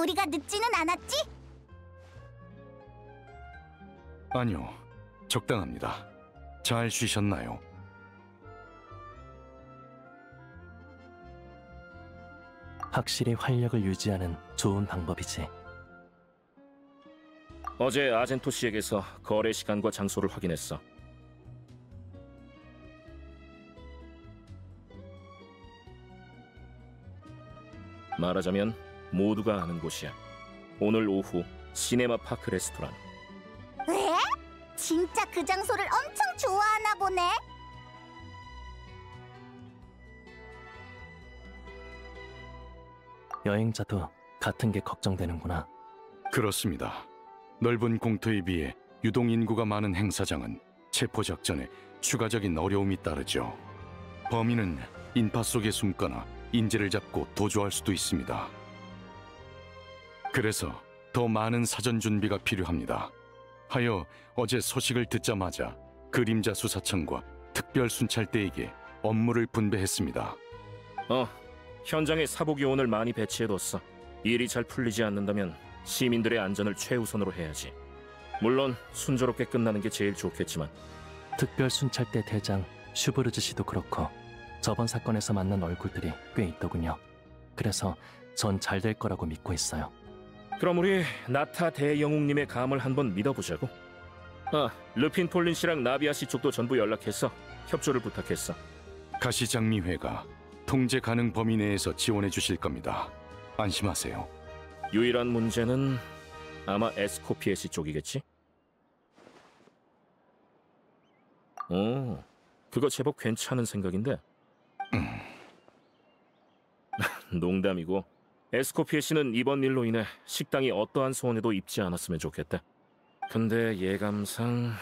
우리가 늦지는 않았지? 아니요, 적당합니다. 잘 쉬셨나요? 확실히 활력을 유지하는 좋은 방법이지. 어제 아젠토 씨에게서 거래 시간과 장소를 확인했어. 말하자면 모두가 아는 곳이야. 오늘 오후 시네마 파크 레스토랑. 왜? 진짜 그 장소를 엄청 좋아하나 보네. 여행자도 같은 게 걱정되는구나. 그렇습니다. 넓은 공터에 비해 유동 인구가 많은 행사장은 체포 작전에 추가적인 어려움이 따르죠. 범인은 인파 속에 숨거나 인재를 잡고 도주할 수도 있습니다. 그래서 더 많은 사전 준비가 필요합니다. 하여 어제 소식을 듣자마자 그림자 수사청과 특별순찰대에게 업무를 분배했습니다. 현장에 사복요원을 많이 배치해뒀어. 일이 잘 풀리지 않는다면 시민들의 안전을 최우선으로 해야지. 물론 순조롭게 끝나는 게 제일 좋겠지만. 특별순찰대 대장 슈브르즈 씨도 그렇고 저번 사건에서 만난 얼굴들이 꽤 있더군요. 그래서 전 잘 될 거라고 믿고 있어요. 그럼 우리 나타 대영웅님의 감을 한번 믿어보자고. 르핀 폴린 씨랑 나비아 씨 쪽도 전부 연락해서 협조를 부탁했어. 가시장미회가 통제 가능 범위 내에서 지원해 주실 겁니다. 안심하세요. 유일한 문제는 아마 에스코피에시 쪽이겠지? 그거 제법 괜찮은 생각인데. 농담이고, 에스코피에시는 이번 일로 인해 식당이 어떠한 소원에도 입지 않았으면 좋겠대. 근데 예감상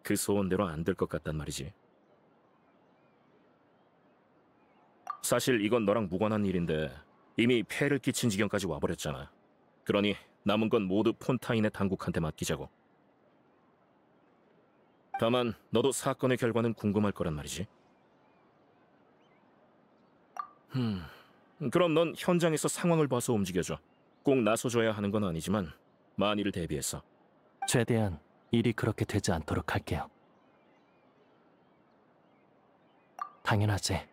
그 소원대로 안 될 것 같단 말이지. 사실 이건 너랑 무관한 일인데 이미 폐를 끼친 지경까지 와버렸잖아. 그러니 남은 건 모두 폰타인의 당국한테 맡기자고. 다만 너도 사건의 결과는 궁금할 거란 말이지. 그럼 넌 현장에서 상황을 봐서 움직여줘. 꼭 나서줘야 하는 건 아니지만 만일을 대비해서. 최대한 일이 그렇게 되지 않도록 할게요. 당연하지.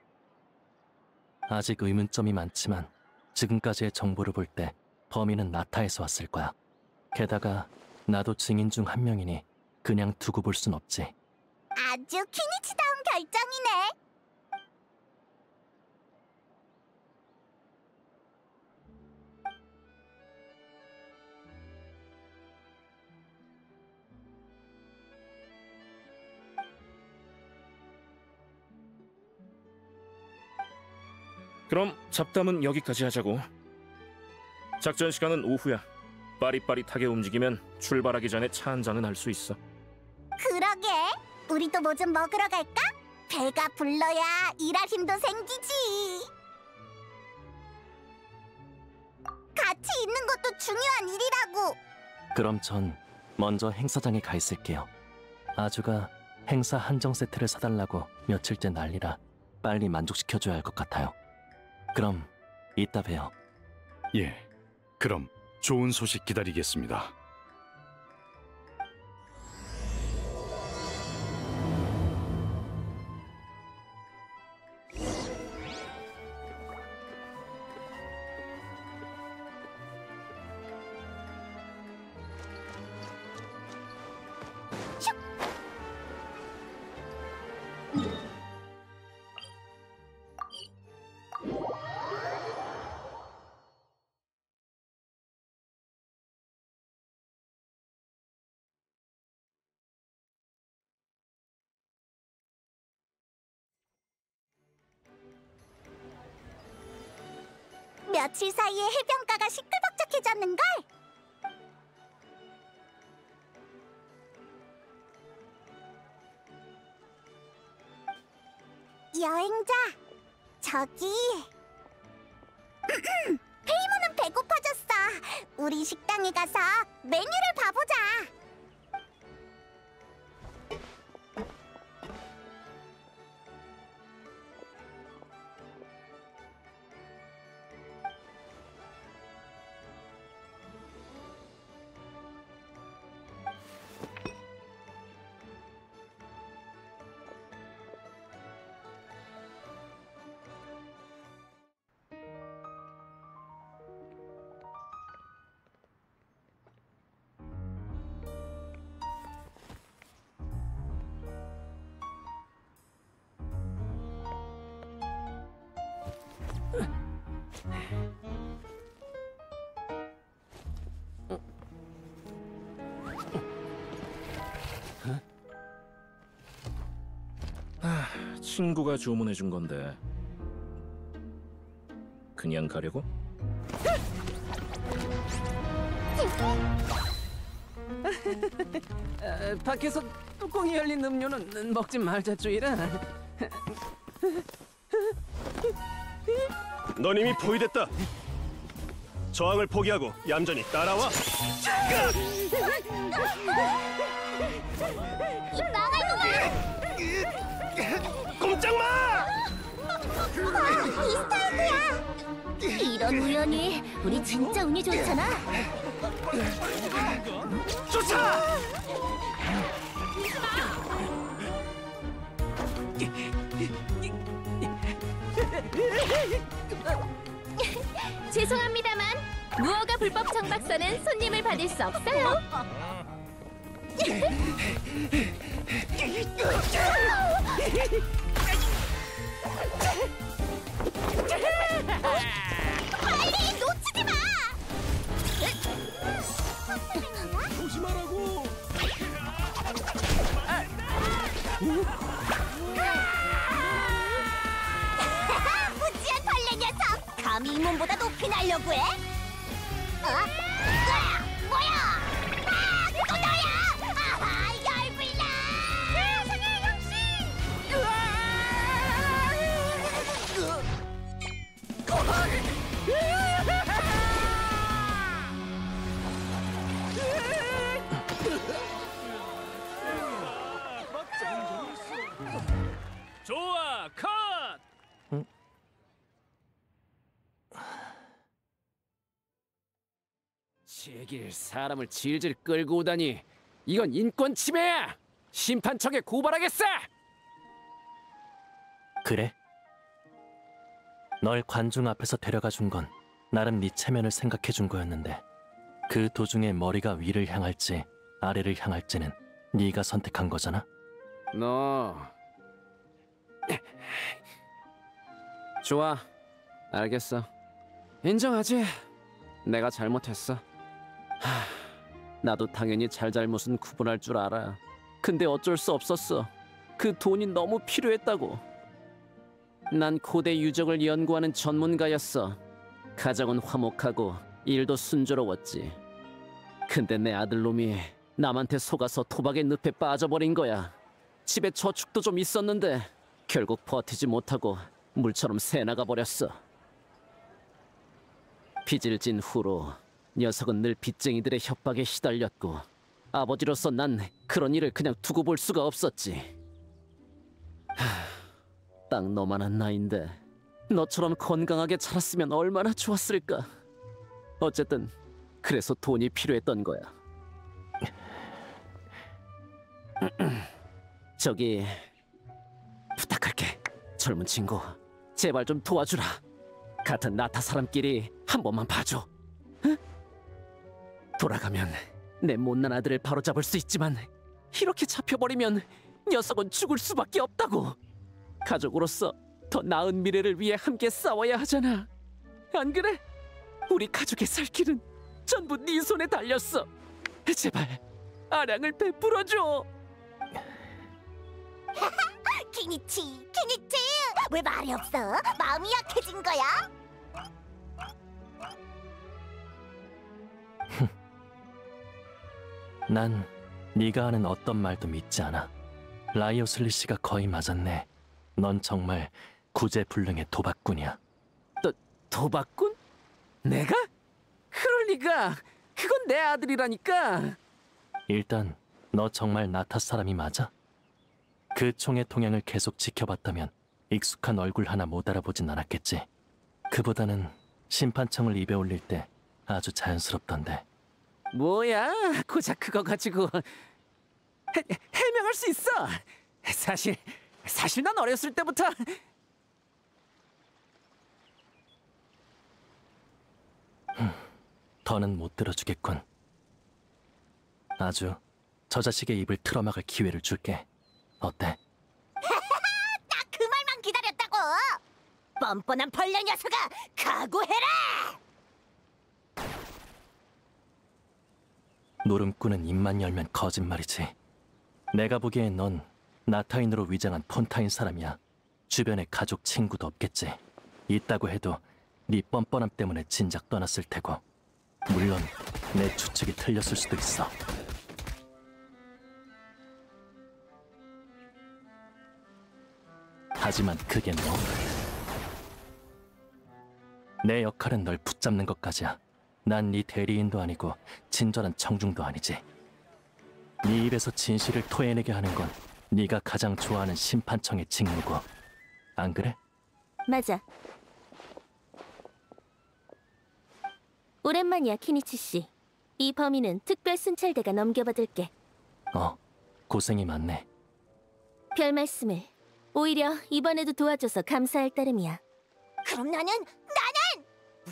아직 의문점이 많지만 지금까지의 정보를 볼 때 범인은 나타에서 왔을 거야. 게다가 나도 증인 중 한 명이니 그냥 두고 볼 순 없지. 아주 키니치다운 결정이네. 그럼 잡담은 여기까지 하자고. 작전 시간은 오후야. 빠릿빠릿하게 움직이면 출발하기 전에 차 한 잔은 할 수 있어. 그러게. 우리도 뭐 좀 먹으러 갈까? 배가 불러야 일할 힘도 생기지. 같이 있는 것도 중요한 일이라고. 그럼 전 먼저 행사장에 가 있을게요. 아주가 행사 한정 세트를 사달라고 며칠째 난리라 빨리 만족시켜줘야 할 것 같아요. 그럼 이따 봬요. 예, 그럼 좋은 소식 기다리겠습니다. 며칠 사이에 해변가가 시끌벅적해졌는걸? 여행자, 저기... 페이몬은 배고파졌어. 우리 식당에 가서 메뉴를 봐보자. 친구가 주문해 준 건데 그냥 가려고? 밖에서 뚜껑이 열린 음료는 먹지 말자 주의라. 넌 이미 포위됐다. 저항을 포기하고 얌전히 따라와. 이 망할 놈아! 꼼짝 마! 이 스타일이야! 이런 우연이 우리 진짜 운이 좋잖아. 쫓아! 죄송합니다만 무허가 불법 정박선은 손님을 받을 수 없어요. 빨리 놓치지 마! 조심하라고. 무지한 벌레 녀석! 감히 이 몸보다 높이 날려고 해? 뭐야? 또 너야! 아하, 열불나! 세상에, 형씨! 좋아, 컷! 제길 사람을 질질 끌고 오다니 이건 인권 침해야. 심판청에 고발하겠어. 그래? 널 관중 앞에서 데려가 준 건 나름 네 체면을 생각해 준 거였는데 그 도중에 머리가 위를 향할지 아래를 향할지는 네가 선택한 거잖아? 너 좋아, 알겠어. 인정하지. 내가 잘못했어. 나도 당연히 잘잘못은 구분할 줄 알아. 근데 어쩔 수 없었어. 그 돈이 너무 필요했다고. 난 고대 유적을 연구하는 전문가였어. 가정은 화목하고 일도 순조로웠지. 근데 내 아들놈이 남한테 속아서 도박의 늪에 빠져버린 거야. 집에 저축도 좀 있었는데 결국 버티지 못하고 물처럼 새나가 버렸어. 빚을 진 후로 녀석은 늘 빚쟁이들의 협박에 시달렸고 아버지로서 난 그런 일을 그냥 두고 볼 수가 없었지. 딱 너만한 나이인데 너처럼 건강하게 자랐으면 얼마나 좋았을까. 어쨌든 그래서 돈이 필요했던 거야. 저기 부탁할게. 젊은 친구, 제발 좀 도와주라. 같은 나타 사람끼리 한 번만 봐줘. 응? 돌아가면 내 못난 아들을 바로잡을 수 있지만 이렇게 잡혀버리면 녀석은 죽을 수밖에 없다고. 가족으로서 더 나은 미래를 위해 함께 싸워야 하잖아. 안 그래? 우리 가족의 살 길은 전부 네 손에 달렸어. 제발 아량을 베풀어줘. 키니치, 왜 말이 없어? 마음이 약해진 거야? 난 네가 하는 어떤 말도 믿지 않아. 라이오슬리 씨가 거의 맞았네. 넌 정말 구제불능의 도박꾼이야. 도박꾼? 내가? 그럴 리가. 그건 내 아들이라니까. 일단 너 정말 나타 사람이 맞아? 그 총의 동향을 계속 지켜봤다면 익숙한 얼굴 하나 못 알아보진 않았겠지. 그보다는 심판청을 입에 올릴 때 아주 자연스럽던데. 뭐야, 고작 그거 가지고 해명할 수 있어. 사실 난 어렸을 때부터 더는 못 들어주겠군. 아주 저 자식의 입을 틀어막을 기회를 줄게. 어때? 딱 그 말만 기다렸다고! 뻔뻔한 벌레 녀석아, 각오해라! 노름꾼은 입만 열면 거짓말이지. 내가 보기엔 넌 나타인으로 위장한 폰타인 사람이야. 주변에 가족 친구도 없겠지. 있다고 해도 네 뻔뻔함 때문에 진작 떠났을 테고. 물론 내 추측이 틀렸을 수도 있어. 하지만 그게 너. 내 역할은 널 붙잡는 것까지야. 난 네 대리인도 아니고 친절한 청중도 아니지. 네 입에서 진실을 토해내게 하는 건 네가 가장 좋아하는 심판청의 직무고. 안 그래? 맞아. 오랜만이야, 키니치 씨. 이 범인은 특별 순찰대가 넘겨받을게. 고생이 많네. 별 말씀을. 오히려 이번에도 도와줘서 감사할 따름이야. 그럼 나는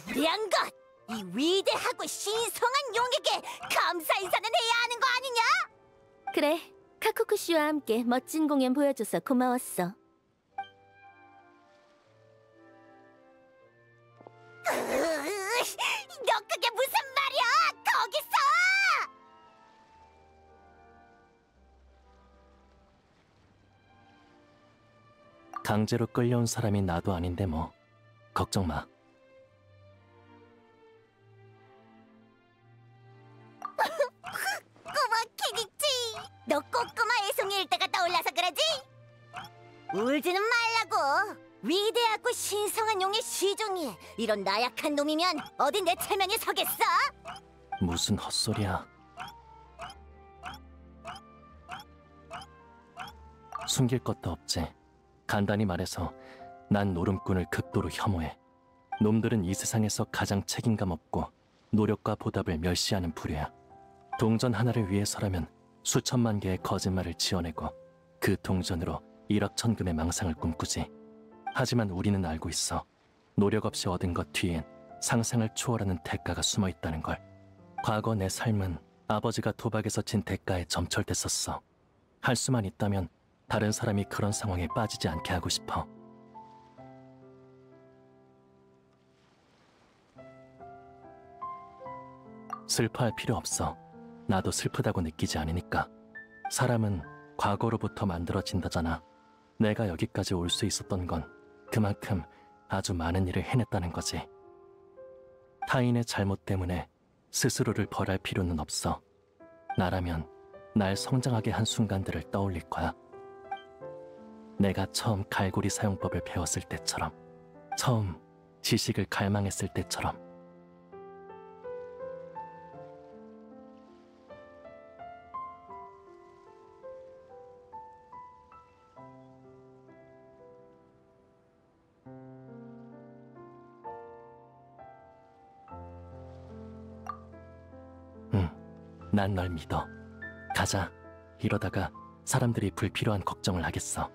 무례한 것! 이 위대하고 신성한 용에게 감사 인사는 해야 하는 거 아니냐? 그래, 카쿠쿠 씨와 함께 멋진 공연 보여줘서 고마웠어. 너 그게 무슨 말이야? 거기서! 강제로 끌려온 사람이 나도 아닌데 뭐. 걱정 마. 꼬마 키니치! 너 꼬꼬마 애송이일 때가 떠올라서 그러지? 울지는 말라고! 위대하고 신성한 용의 시종이 이런 나약한 놈이면 어디 내 체면이 서겠어? 무슨 헛소리야. 숨길 것도 없지. 간단히 말해서 난 노름꾼을 극도로 혐오해. 놈들은 이 세상에서 가장 책임감 없고 노력과 보답을 멸시하는 부류야. 동전 하나를 위해서라면 수천만 개의 거짓말을 지어내고 그 동전으로 일확천금의 망상을 꿈꾸지. 하지만 우리는 알고 있어. 노력 없이 얻은 것 뒤엔 상상을 초월하는 대가가 숨어 있다는 걸. 과거 내 삶은 아버지가 도박에서 진 대가에 점철됐었어. 할 수만 있다면 다른 사람이 그런 상황에 빠지지 않게 하고 싶어. 슬퍼할 필요 없어. 나도 슬프다고 느끼지 않으니까. 사람은 과거로부터 만들어진다잖아. 내가 여기까지 올 수 있었던 건 그만큼 아주 많은 일을 해냈다는 거지. 타인의 잘못 때문에 스스로를 벌할 필요는 없어. 나라면 날 성장하게 한 순간들을 떠올릴 거야. 내가 처음 갈고리 사용법을 배웠을 때처럼, 처음 지식을 갈망했을 때처럼. 난 널 믿어. 가자. 이러다가 사람들이 불필요한 걱정을 하겠어.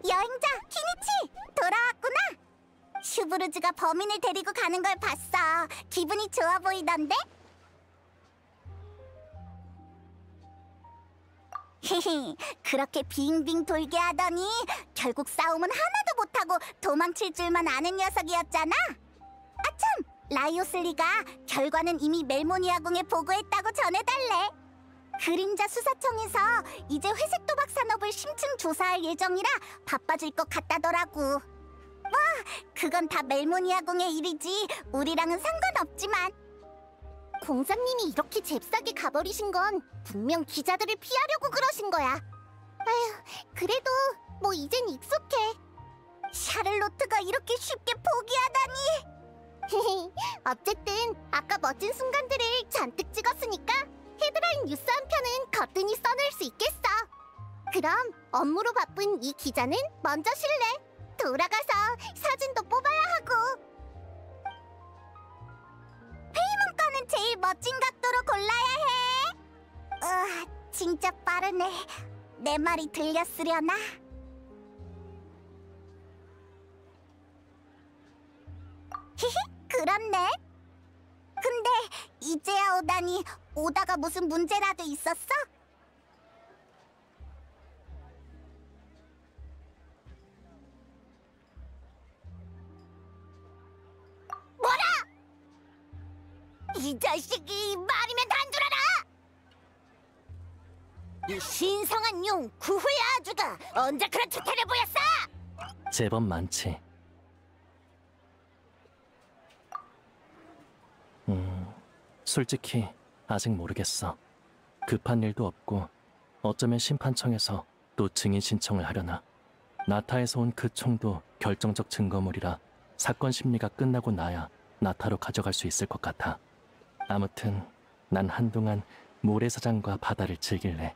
여행자 키니치! 돌아왔구나! 슈브르즈가 범인을 데리고 가는 걸 봤어. 기분이 좋아 보이던데? 히히, 그렇게 빙빙 돌게 하더니 결국 싸움은 하나도 못하고 도망칠 줄만 아는 녀석이었잖아? 아참! 라이오슬리가 결과는 이미 멜모니아궁에 보고했다고 전해달래. 그림자 수사청에서 이제 회색 도박 산업을 심층 조사할 예정이라 바빠질 것 같다더라고. 뭐 그건 다 멜모니아궁의 일이지 우리랑은 상관없지만. 공장님이 이렇게 잽싸게 가버리신 건 분명 기자들을 피하려고 그러신 거야. 아휴, 그래도 뭐 이젠 익숙해. 샤를로트가 이렇게 쉽게 포기하다니. 어쨌든 아까 멋진 순간들을 잔뜩 찍었으니까 헤드라인 뉴스 한 편은 거뜬히 써낼 수 있겠어. 그럼 업무로 바쁜 이 기자는 먼저 실례. 돌아가서 사진도 뽑아야 하고. 페이몬 거는 제일 멋진 각도로 골라야 해. 진짜 빠르네. 내 말이 들렸으려나? 히히, 그렇네. 근데 이제야 오다니, 오다가 무슨 문제라도 있었어? 뭐라! 이 자식이 말이면 단둘아라! 이 신성한 용 구후의 아주가 언제 그런 추태를 보였어? 제법 많지. 솔직히 아직 모르겠어. 급한 일도 없고 어쩌면 심판청에서 또 증인 신청을 하려나. 나타에서 온 그 총도 결정적 증거물이라 사건 심리가 끝나고 나야 나타로 가져갈 수 있을 것 같아. 아무튼 난 한동안 모래사장과 바다를 즐길래.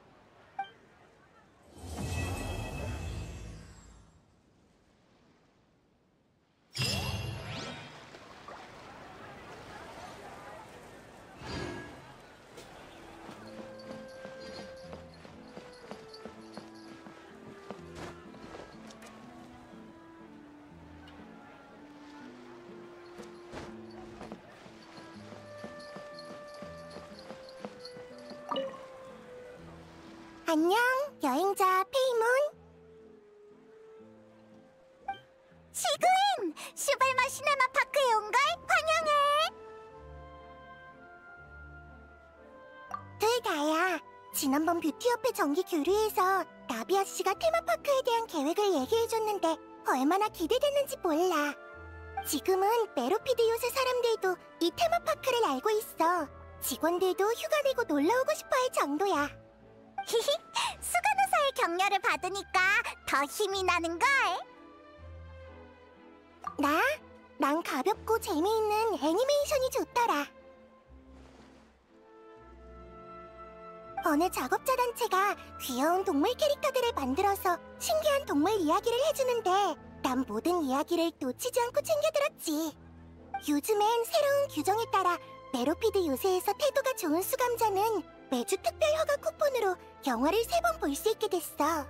안녕, 여행자 페이몬. 시그윈! 슈발마 시네마 파크에 온 걸 환영해! 둘 다야. 지난번 뷰티협회 정기 교류에서 나비아 씨가 테마파크에 대한 계획을 얘기해줬는데 얼마나 기대됐는지 몰라. 지금은 메로피드 요새 사람들도 이 테마파크를 알고 있어. 직원들도 휴가 내고 놀러오고 싶어할 정도야. 히히, 수간호사의 격려를 받으니까 더 힘이 나는걸. 난 가볍고 재미있는 애니메이션이 좋더라. 어느 작업자 단체가 귀여운 동물 캐릭터들을 만들어서 신기한 동물 이야기를 해주는데 난 모든 이야기를 놓치지 않고 챙겨들었지. 요즘엔 새로운 규정에 따라 메로피드 요새에서 태도가 좋은 수감자는 매주 특별 허가 쿠폰으로 영화를 3번 볼 수 있게 됐어.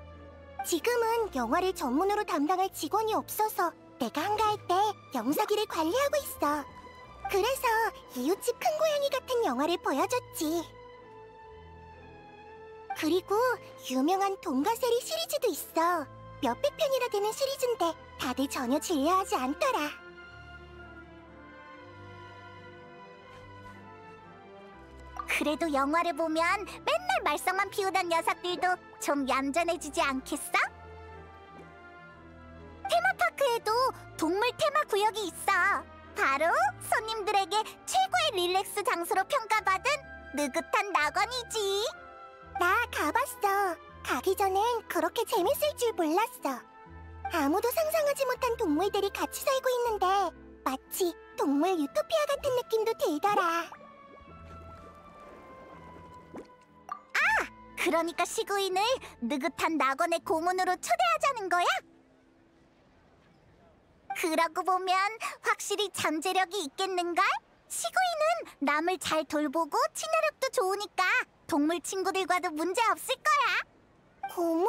지금은 영화를 전문으로 담당할 직원이 없어서 내가 한가할 때 영사기를 관리하고 있어. 그래서 이웃집 큰 고양이 같은 영화를 보여줬지. 그리고 유명한 동가세리 시리즈도 있어. 몇백 편이나 되는 시리즈인데 다들 전혀 질려하지 않더라. 그래도 영화를 보면 맨날 말썽만 피우던 녀석들도 좀 얌전해지지 않겠어? 테마파크에도 동물 테마 구역이 있어. 바로 손님들에게 최고의 릴렉스 장소로 평가받은 느긋한 낙원이지. 나 가봤어. 가기 전엔 그렇게 재밌을 줄 몰랐어. 아무도 상상하지 못한 동물들이 같이 살고 있는데 마치 동물 유토피아 같은 느낌도 들더라. 그러니까 시구인을 느긋한 낙원의 고문으로 초대하자는 거야? 그러고 보면 확실히 잠재력이 있겠는걸? 시구인은 남을 잘 돌보고 친화력도 좋으니까 동물 친구들과도 문제 없을 거야. 고문?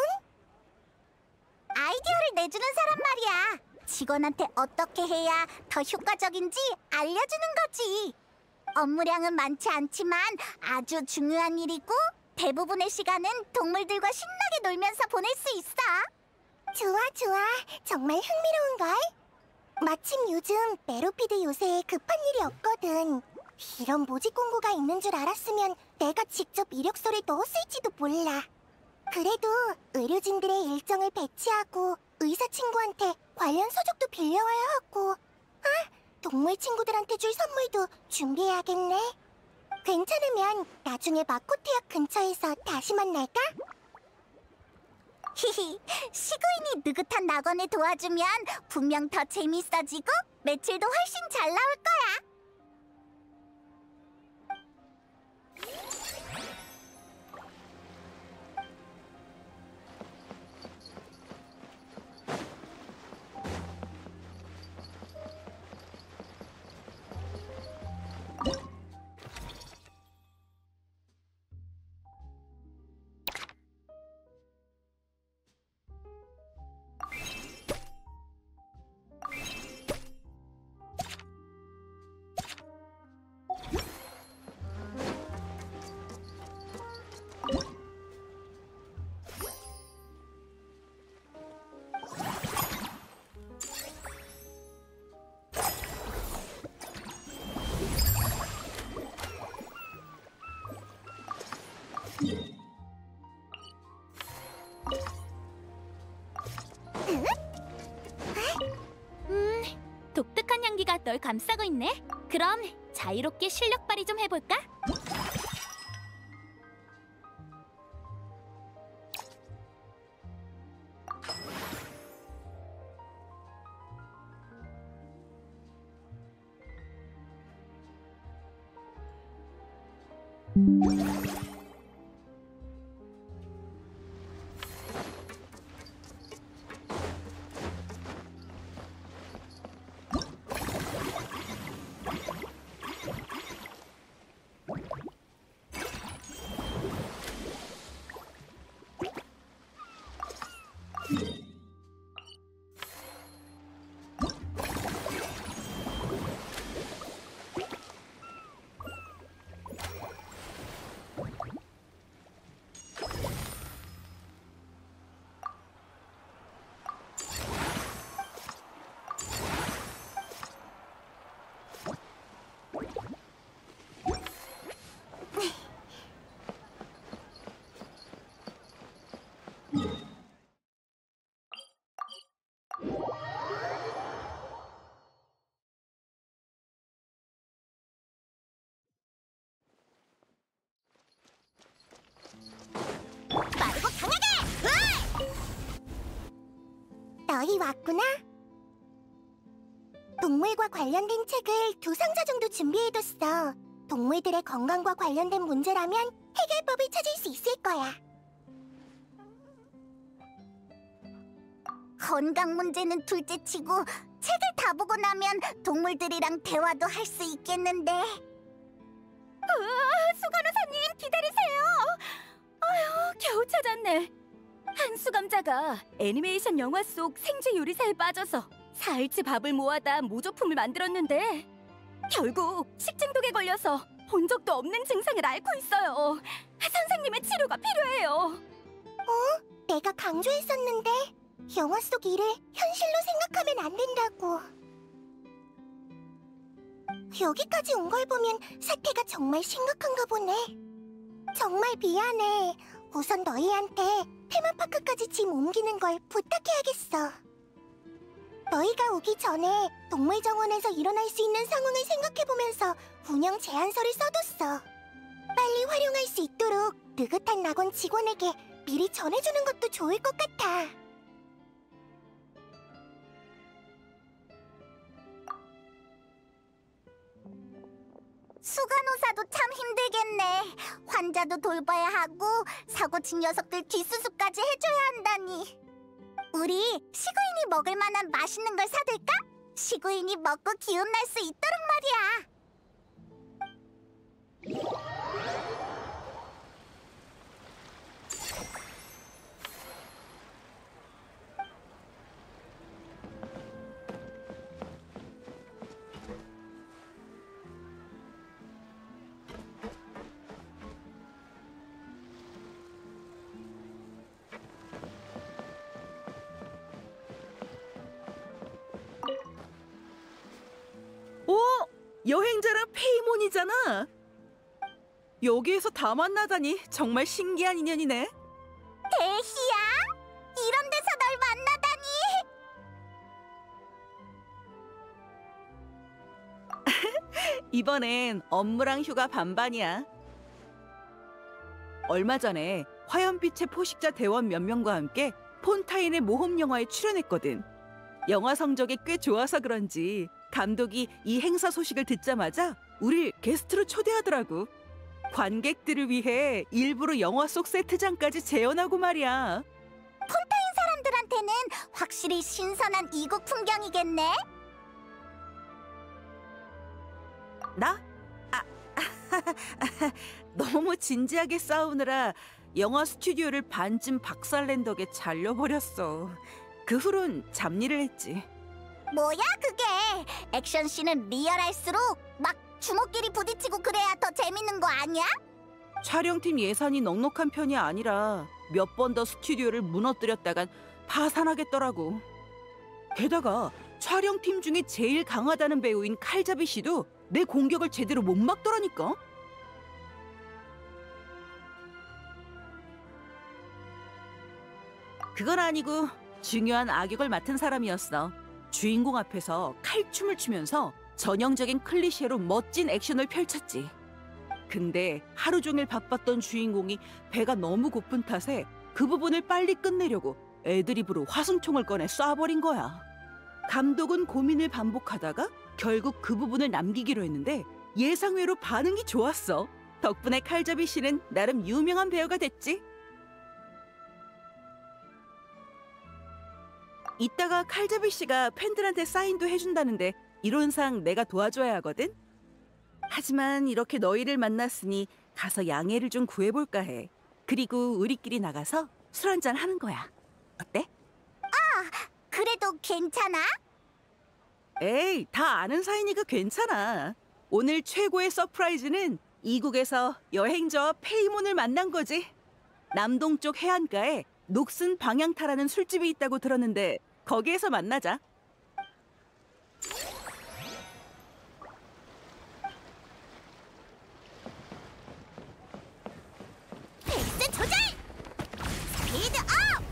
아이디어를 내주는 사람 말이야. 직원한테 어떻게 해야 더 효과적인지 알려주는 거지. 업무량은 많지 않지만 아주 중요한 일이고 대부분의 시간은 동물들과 신나게 놀면서 보낼 수 있어. 좋아. 정말 흥미로운걸? 마침 요즘 메로피드 요새에 급한 일이 없거든. 이런 모집 공고가 있는 줄 알았으면 내가 직접 이력서를 넣었을지도 몰라. 그래도 의료진들의 일정을 배치하고 의사 친구한테 관련 서적도 빌려와야 하고 동물 친구들한테 줄 선물도 준비해야겠네. 괜찮으면 나중에 마코트역 근처에서 다시 만날까? 히히, 시구인이 느긋한 낙원을 도와주면 분명 더 재밌어지고 매출도 훨씬 잘 나올 거야. 널 감싸고 있네. 그럼 자유롭게 실력 발휘 좀 해볼까? 빠르고 강하게! 너희 왔구나? 동물과 관련된 책을 2상자 정도 준비해뒀어. 동물들의 건강과 관련된 문제라면 해결법을 찾을 수 있을 거야. 건강 문제는 둘째치고 책을 다 보고 나면 동물들이랑 대화도 할 수 있겠는데. 수간호사님 기다리세요. 아휴, 겨우 찾았네. 한수감자가 애니메이션 영화 속 생쥐 요리사에 빠져서 4일치 밥을 모아다 모조품을 만들었는데 결국 식중독에 걸려서 본 적도 없는 증상을 앓고 있어요. 선생님의 치료가 필요해요. 내가 강조했었는데 영화 속 일을 현실로 생각하면 안 된다고. 여기까지 온 걸 보면 사태가 정말 심각한가 보네. 정말 미안해. 우선 너희한테 테마파크까지 짐 옮기는 걸 부탁해야겠어. 너희가 오기 전에 동물정원에서 일어날 수 있는 상황을 생각해보면서 운영 제안서를 써뒀어. 빨리 활용할 수 있도록 느긋한 낙원 직원에게 미리 전해주는 것도 좋을 것 같아. 수간호사도 참 힘들겠네. 환자도 돌봐야 하고 사고친 녀석들 뒷수습까지 해줘야 한다니. 우리 시구인이 먹을 만한 맛있는 걸 사둘까? 시구인이 먹고 기운 날 수 있도록 말이야. 여행자랑 페이몬이잖아. 여기에서 다 만나다니 정말 신기한 인연이네. 대희야? 이런 데서 널 만나다니. 이번엔 업무랑 휴가 반반이야. 얼마 전에 화염빛의 포식자 대원 몇 명과 함께 폰타인의 모험 영화에 출연했거든. 영화 성적이 꽤 좋아서 그런지 감독이 이 행사 소식을 듣자마자 우릴 게스트로 초대하더라고. 관객들을 위해 일부러 영화 속 세트장까지 재현하고 말이야. 폰타인 사람들한테는 확실히 신선한 이국 풍경이겠네. 나? 너무 진지하게 싸우느라 영화 스튜디오를 반쯤 박살낸 덕에 잘려버렸어. 그 후론 잡일을 했지. 뭐야 그게? 액션씬은 리얼할수록 막 주먹끼리 부딪히고 그래야 더 재밌는 거 아니야? 촬영팀 예산이 넉넉한 편이 아니라 몇 번 더 스튜디오를 무너뜨렸다간 파산하겠더라고. 게다가 촬영팀 중에 제일 강하다는 배우인 칼자비 씨도 내 공격을 제대로 못 막더라니까. 그건 아니고 중요한 악역을 맡은 사람이었어. 주인공 앞에서 칼춤을 추면서 전형적인 클리셰로 멋진 액션을 펼쳤지. 근데 하루 종일 바빴던 주인공이 배가 너무 고픈 탓에 그 부분을 빨리 끝내려고 애드리브로 화승총을 꺼내 쏴버린 거야. 감독은 고민을 반복하다가 결국 그 부분을 남기기로 했는데 예상외로 반응이 좋았어. 덕분에 칼잡이 씨는 나름 유명한 배우가 됐지. 이따가 칼잡이 씨가 팬들한테 사인도 해준다는데 이론상 내가 도와줘야 하거든? 하지만 이렇게 너희를 만났으니 가서 양해를 좀 구해볼까 해. 그리고 우리끼리 나가서 술 한잔 하는 거야. 어때? 그래도 괜찮아? 에이, 다 아는 사이니까 괜찮아. 오늘 최고의 서프라이즈는 이국에서 여행자와 페이몬을 만난 거지. 남동쪽 해안가에 녹슨 방향타라는 술집이 있다고 들었는데 거기에서 만나자. 페이스 조절! 스피드 업!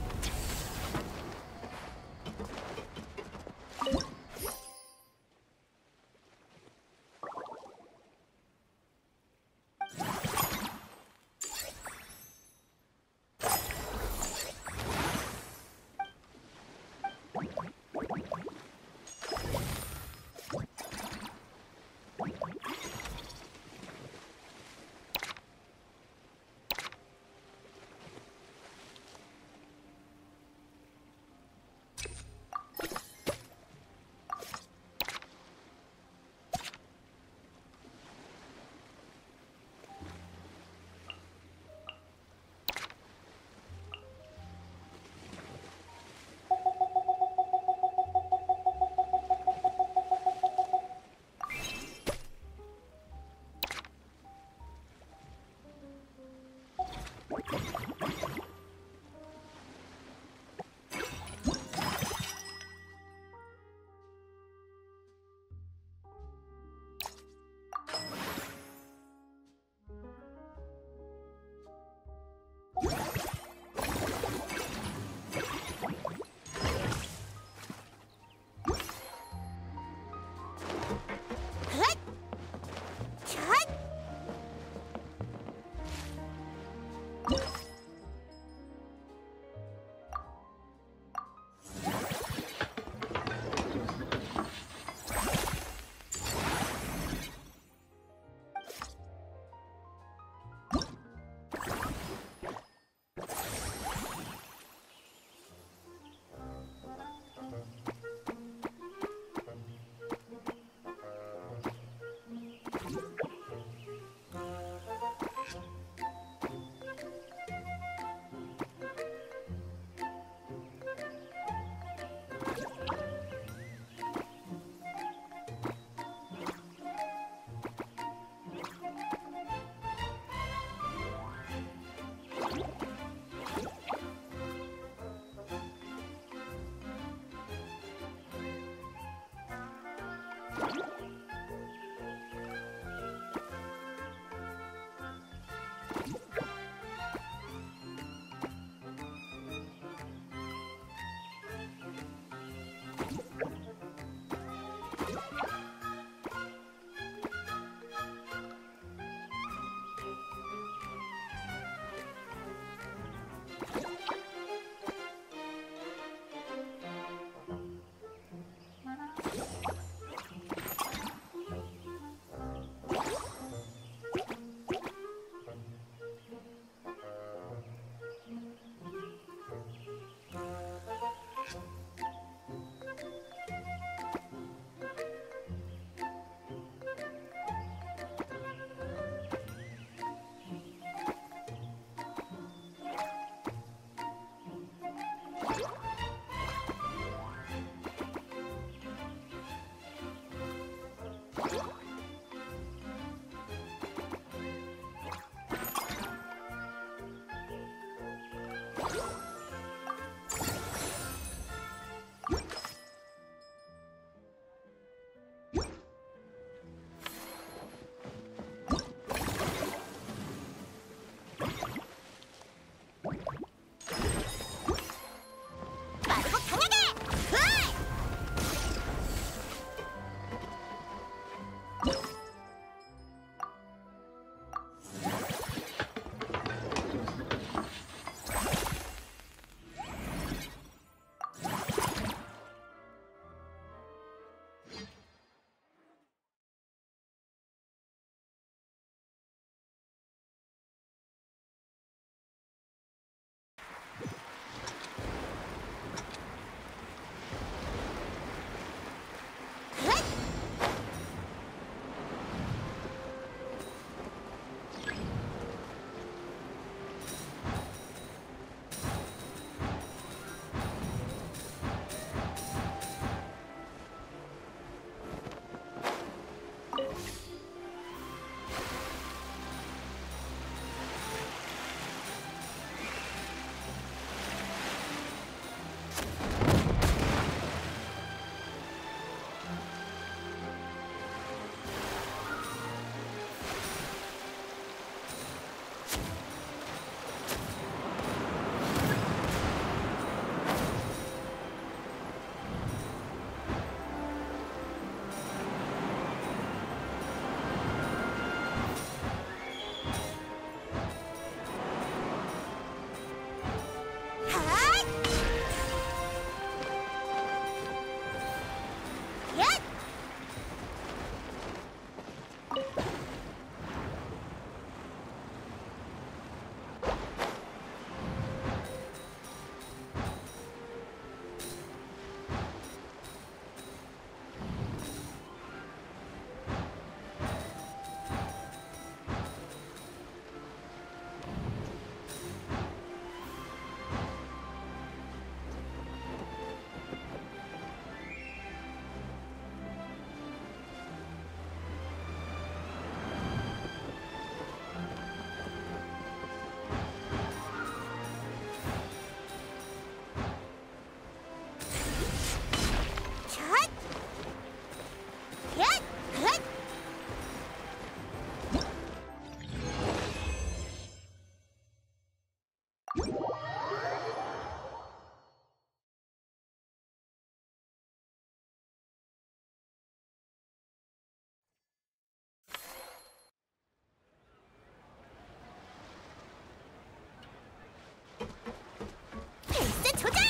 페이스 조절!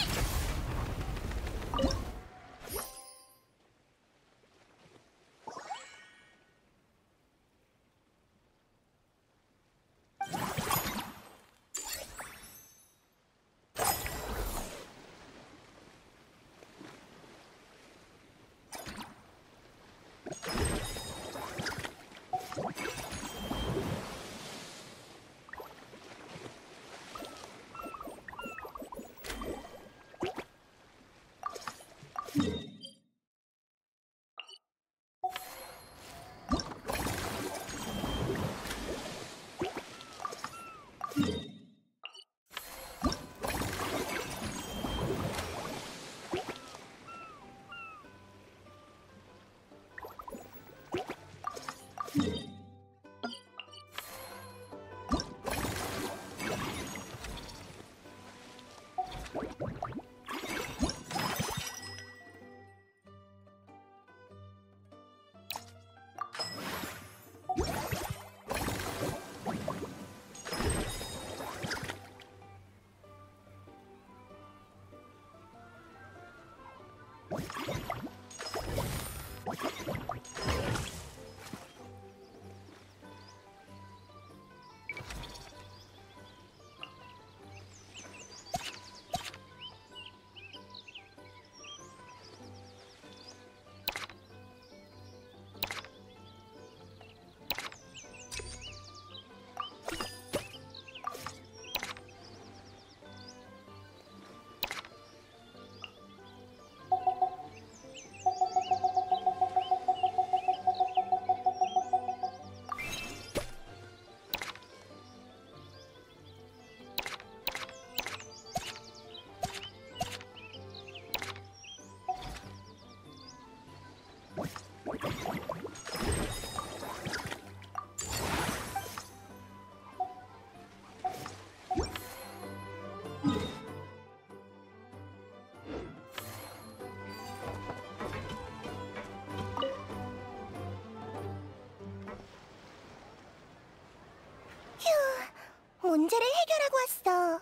문제를 해결하고 왔어.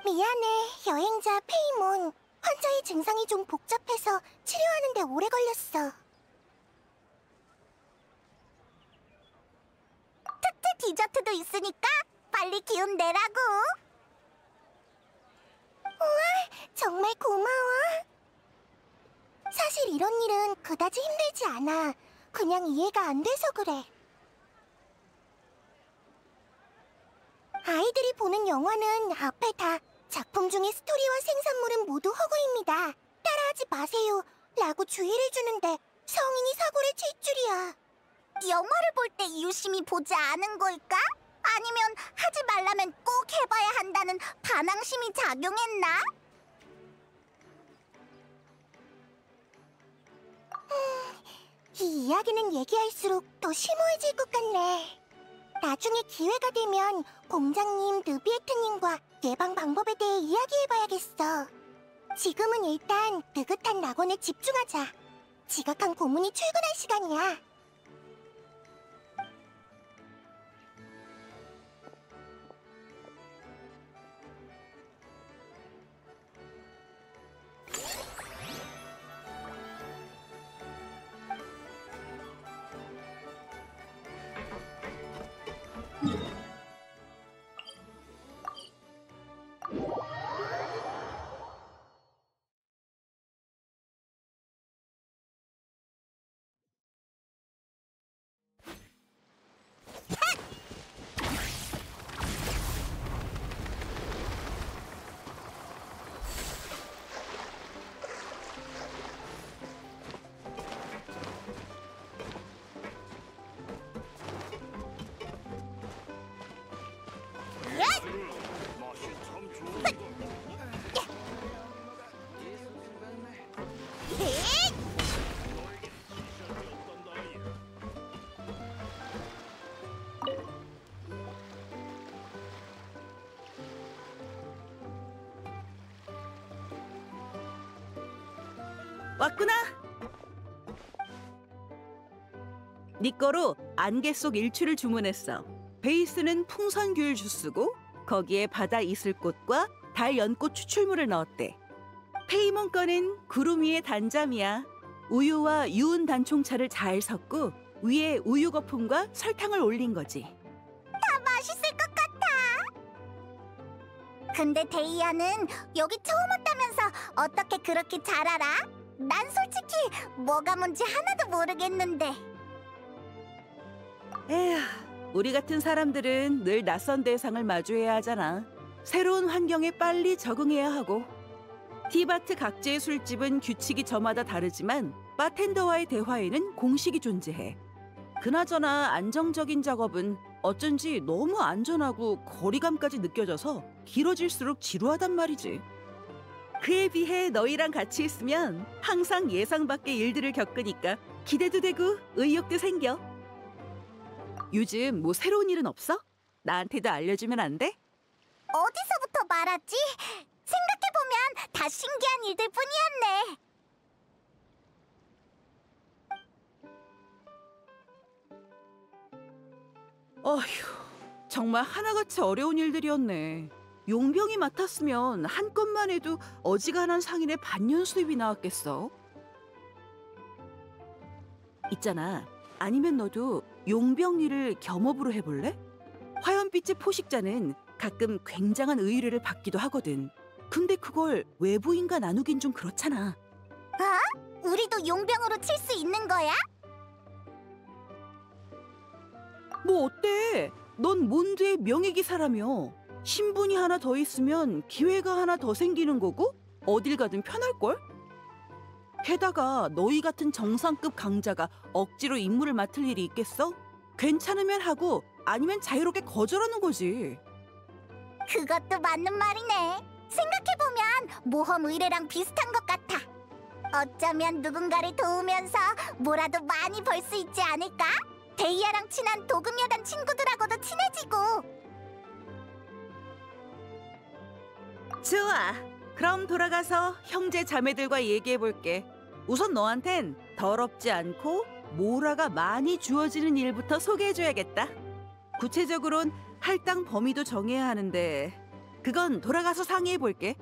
미안해, 여행자 페이몬. 환자의 증상이 좀 복잡해서 치료하는데 오래 걸렸어. 특트 디저트도 있으니까 빨리 기운 내라고. 우와, 정말 고마워. 사실 이런 일은 그다지 힘들지 않아. 그냥 이해가 안 돼서 그래. 아이들이 보는 영화는 앞에 다 작품 중의 스토리와 생산물은 모두 허구입니다. 따라하지 마세요 라고 주의를 주는데 성인이 사고를 칠 줄이야. 영화를 볼 때 유심히 보지 않은 걸까? 아니면 하지 말라면 꼭 해봐야 한다는 반항심이 작용했나? 이 이야기는 얘기할수록 더 심오해질 것 같네. 나중에 기회가 되면 공장님 느비에트님과 예방 방법에 대해 이야기해봐야겠어. 지금은 일단 느긋한 낙원에 집중하자. 지각한 고문이 출근할 시간이야. 왔구나. 네 거로 안개 속 일출을 주문했어. 베이스는 풍선귤 주스고 거기에 바다 이슬꽃과 달 연꽃 추출물을 넣었대. 페이몬 거는 구름 위의 단잠이야. 우유와 유은 단총차를 잘 섞고 위에 우유 거품과 설탕을 올린 거지. 다 맛있을 것 같아. 근데 데이아는 여기 처음 왔다면서 어떻게 그렇게 잘 알아? 난 솔직히 뭐가 뭔지 하나도 모르겠는데. 에휴, 우리 같은 사람들은 늘 낯선 대상을 마주해야 하잖아. 새로운 환경에 빨리 적응해야 하고. 티바트 각지의 술집은 규칙이 저마다 다르지만 바텐더와의 대화에는 공식이 존재해. 그나저나 안정적인 작업은 어쩐지 너무 안전하고 거리감까지 느껴져서 길어질수록 지루하단 말이지. 그에 비해 너희랑 같이 있으면 항상 예상 밖의 일들을 겪으니까 기대도 되고 의욕도 생겨. 요즘 뭐 새로운 일은 없어? 나한테도 알려주면 안 돼? 어디서부터 말하지? 생각해보면 다 신기한 일들 뿐이었네. 어휴, 정말 하나같이 어려운 일들이었네. 용병이 맡았으면 한 건만 해도 어지간한 상인의 반년 수입이 나왔겠어. 있잖아, 아니면 너도 용병 일을 겸업으로 해볼래? 화염빛의 포식자는 가끔 굉장한 의뢰를 받기도 하거든. 근데 그걸 외부인과 나누긴 좀 그렇잖아. 우리도 용병으로 칠 수 있는 거야? 뭐 어때? 넌 몬드의 명예기사라며. 신분이 하나 더 있으면 기회가 하나 더 생기는 거고 어딜 가든 편할걸? 게다가 너희 같은 정상급 강자가 억지로 임무를 맡을 일이 있겠어? 괜찮으면 하고 아니면 자유롭게 거절하는 거지. 그것도 맞는 말이네. 생각해보면 모험 의뢰랑 비슷한 것 같아. 어쩌면 누군가를 도우면서 뭐라도 많이 벌 수 있지 않을까? 데이아랑 친한 도금여단 친구들하고도 친해지고. 좋아. 그럼 돌아가서 형제 자매들과 얘기해볼게. 우선 너한텐 더럽지 않고 모라가 많이 주어지는 일부터 소개해줘야겠다. 구체적으론 할당 범위도 정해야 하는데 그건 돌아가서 상의해볼게.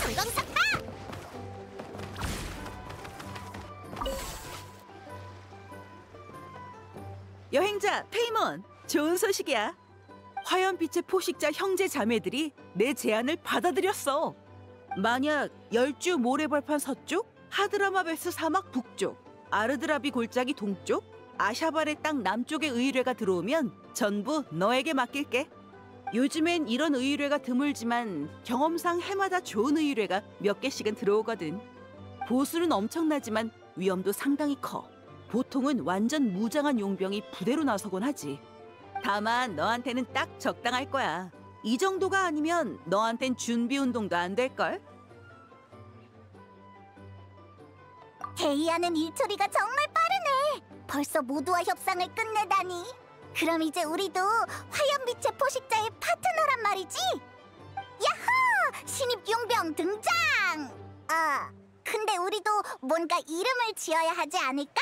성공삭바! 여행자 페이몬, 좋은 소식이야. 화염빛의 포식자 형제 자매들이 내 제안을 받아들였어. 만약 열주 모래벌판 서쪽, 하드라마베스 사막 북쪽, 아르드라비 골짜기 동쪽, 아샤발의 땅 남쪽의 의뢰가 들어오면 전부 너에게 맡길게. 요즘엔 이런 의뢰가 드물지만 경험상 해마다 좋은 의뢰가 몇 개씩은 들어오거든. 보수는 엄청나지만 위험도 상당히 커. 보통은 완전 무장한 용병이 부대로 나서곤 하지. 다만 너한테는 딱 적당할 거야. 이 정도가 아니면 너한텐 준비 운동도 안 될걸? 데이아는 일처리가 정말 빠르네. 벌써 모두와 협상을 끝내다니. 그럼 이제 우리도 화염빛의 포식자의 파트너란 말이지? 야호! 신입 용병 등장! 근데 우리도 뭔가 이름을 지어야 하지 않을까?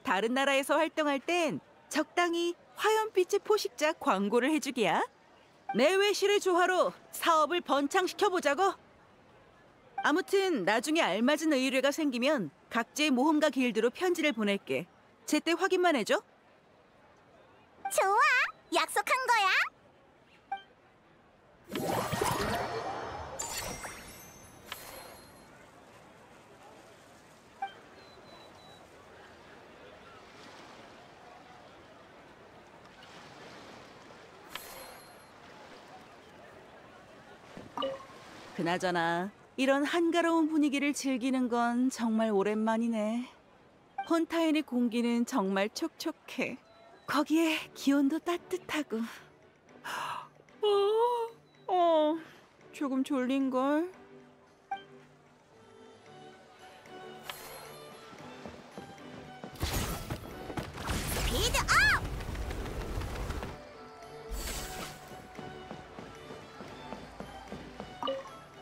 다른 나라에서 활동할 땐 적당히 화염빛의 포식자 광고를 해주기야. 내외실의 조화로 사업을 번창시켜보자고. 아무튼 나중에 알맞은 의뢰가 생기면 각지의 모험가 길드로 편지를 보낼게. 제때 확인만 해줘. 좋아! 약속한 거야! 그나저나 이런 한가로운 분위기를 즐기는 건 정말 오랜만이네. 폰타인의 공기는 정말 촉촉해. 거기에 기온도 따뜻하고. 조금 졸린걸. 스피드 업!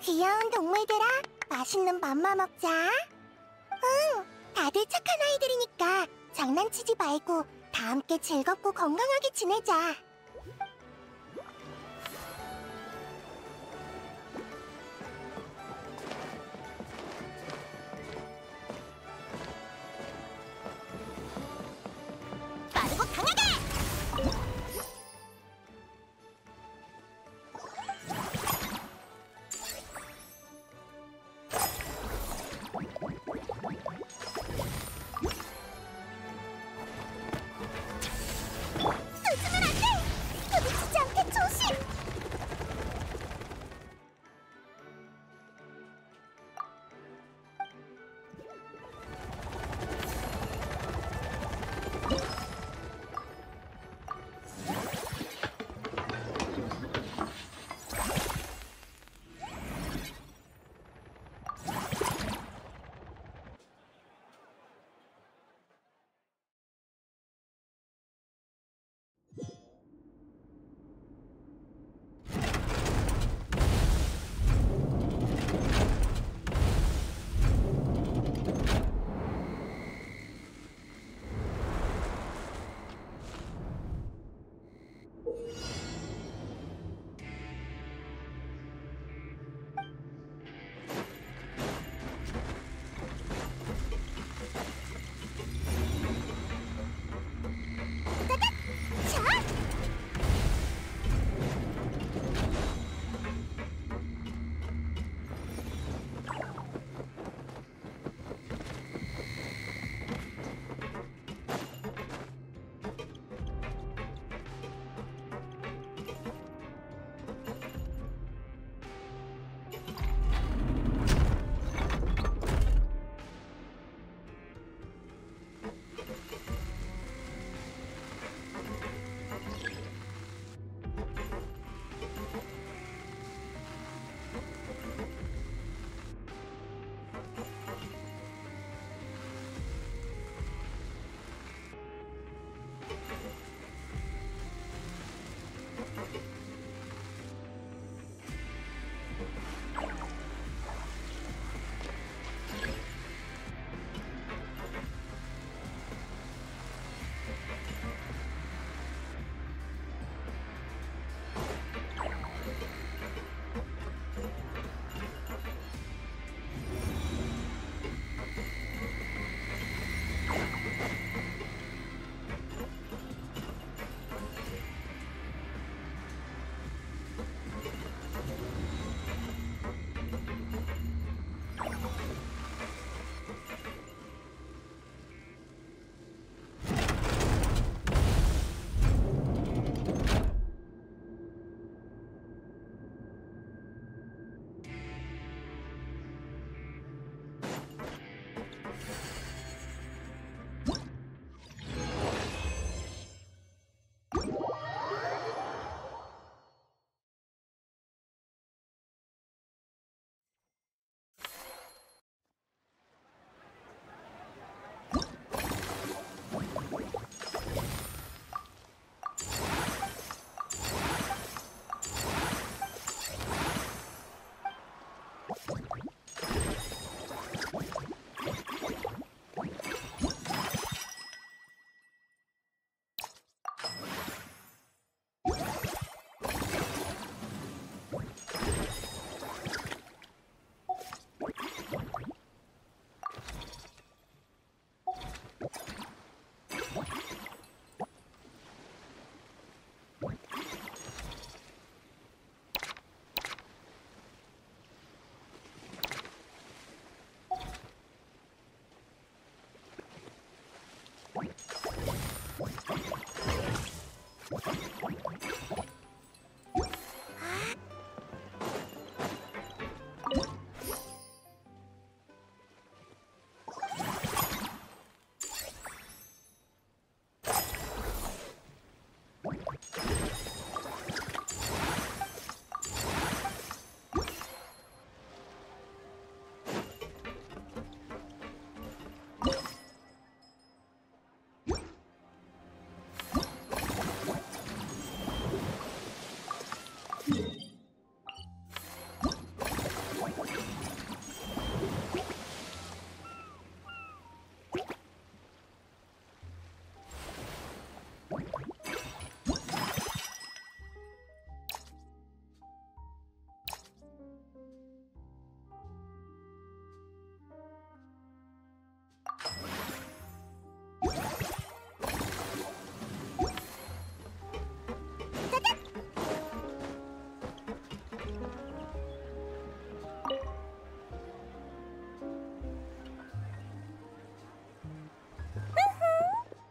귀여운 동물들아, 맛있는 밥만 먹자. 응, 다들 착한 아이들이니까 장난치지 말고 다 함께 즐겁고 건강하게 지내자. 빠르고 강하게! 놓치면 안 돼!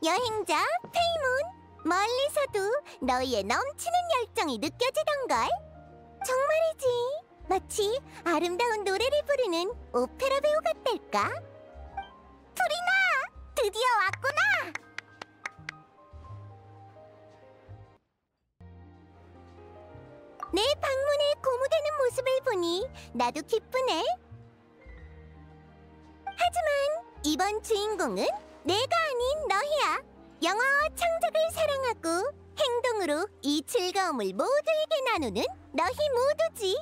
여행자 페이몬, 멀리서도 너희의 넘치는 열정이 느껴지던걸. 정말이지. 마치 아름다운 노래를 부르는 오페라 배우 같달까? 프리나, 드디어 왔구나. 내 방문에 고무되는 모습을 보니 나도 기쁘네. 하지만 이번 주인공은 내가 아닌 너희야. 영화와 창작을 사랑하고 행동으로 이 즐거움을 모두에게 나누는 너희 모두지.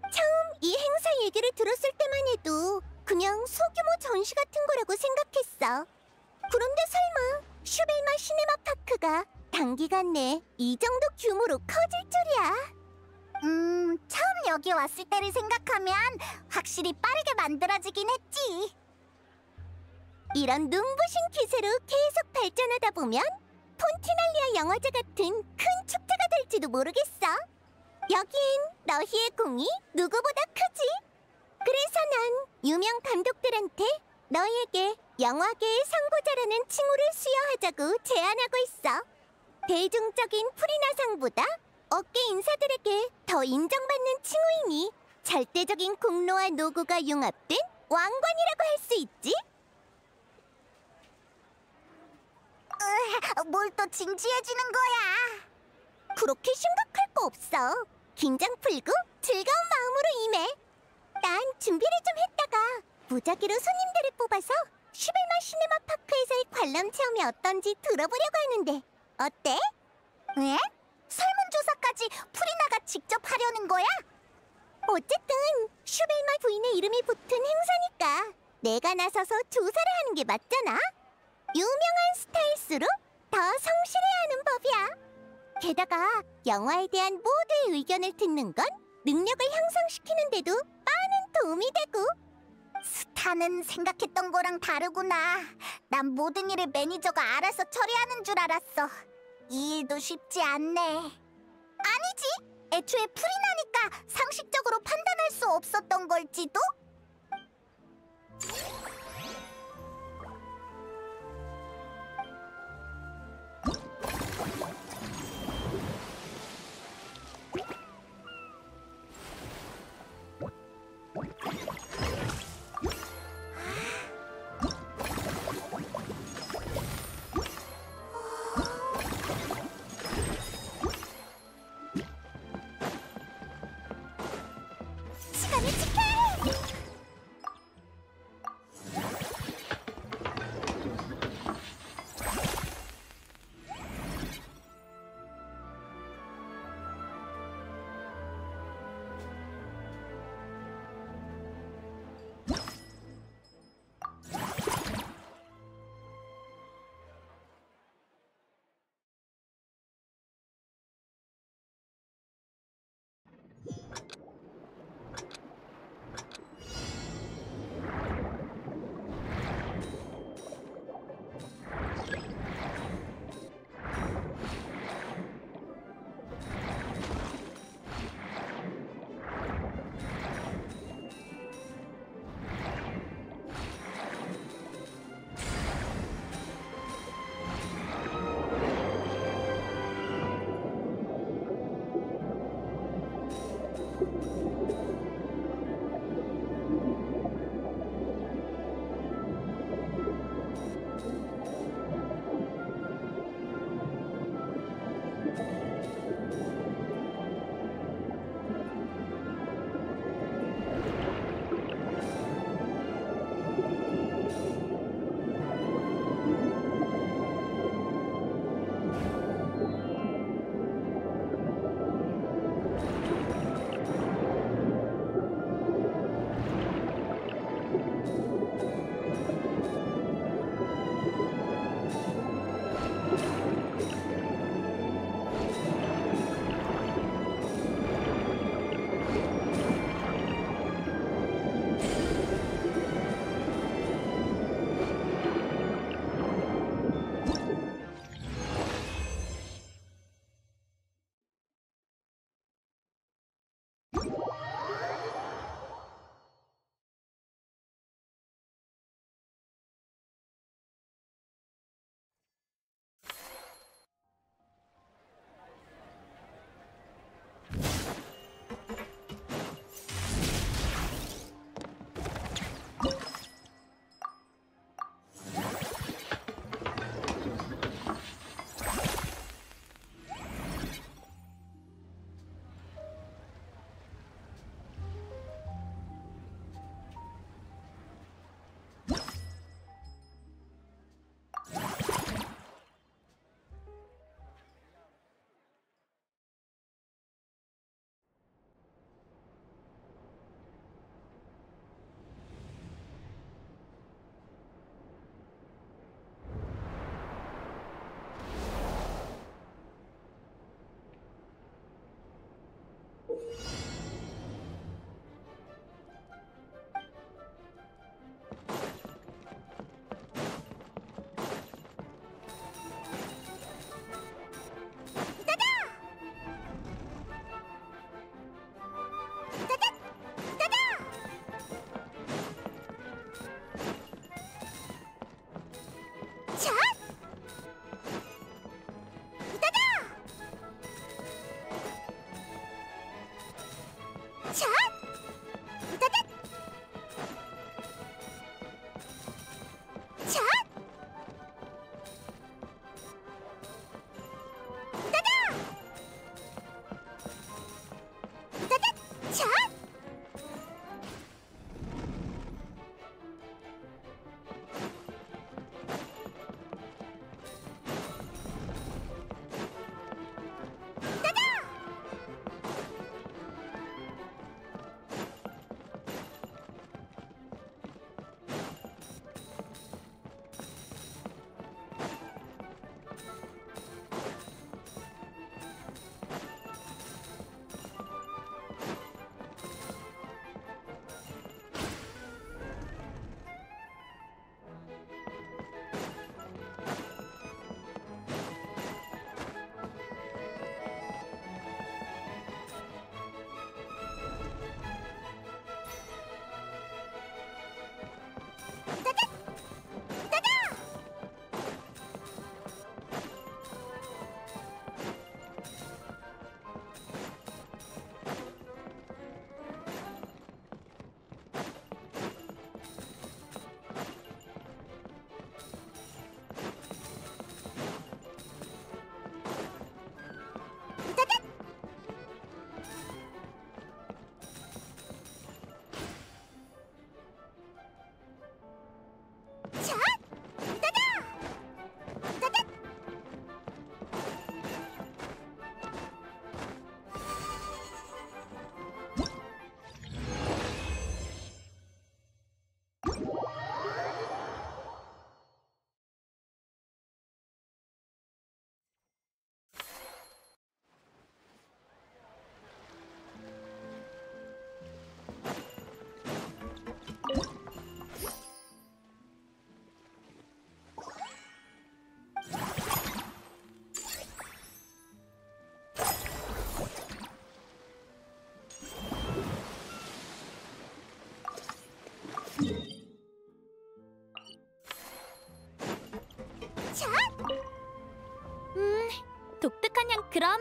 처음 이 행사 얘기를 들었을 때만 해도 그냥 소규모 전시 같은 거라고 생각했어. 그런데 설마 슈벨마 시네마 파크가 단기간 내에 이 정도 규모로 커질 줄이야. 처음 여기 왔을 때를 생각하면 확실히 빠르게 만들어지긴 했지. 이런 눈부신 기세로 계속 발전하다 보면 폰티날리아 영화제 같은 큰 축제가 될지도 모르겠어. 여긴 너희의 공이 누구보다 크지. 그래서 난 유명 감독들한테 너희에게 영화계의 선구자라는 칭호를 수여하자고 제안하고 있어. 대중적인 프리나상보다 업계 인사들에게 더 인정받는 칭호이니 절대적인 공로와 노고가 융합된 왕관이라고 할 수 있지. 뭘 또 진지해지는 거야? 그렇게 심각할 거 없어. 긴장 풀고 즐거운 마음으로 임해. 난 준비를 좀 했다가 무작위로 손님들을 뽑아서 슈벨마 시네마 파크에서의 관람 체험이 어떤지 들어보려고 하는데 어때? 왜? 설문조사까지 프리나가 직접 하려는 거야? 어쨌든 슈벨마 부인의 이름이 붙은 행사니까 내가 나서서 조사를 하는 게 맞잖아. 유명한 스타일수록 더 성실해야 하는 법이야. 게다가 영화에 대한 모두의 의견을 듣는 건 능력을 향상시키는 데도 많은 도움이 되고. 스타는 생각했던 거랑 다르구나. 난 모든 일을 매니저가 알아서 처리하는 줄 알았어. 이 일도 쉽지 않네. 아니지, 애초에 프리나니까 상식적으로 판단할 수 없었던 걸지도? 시간을 지켜! 그럼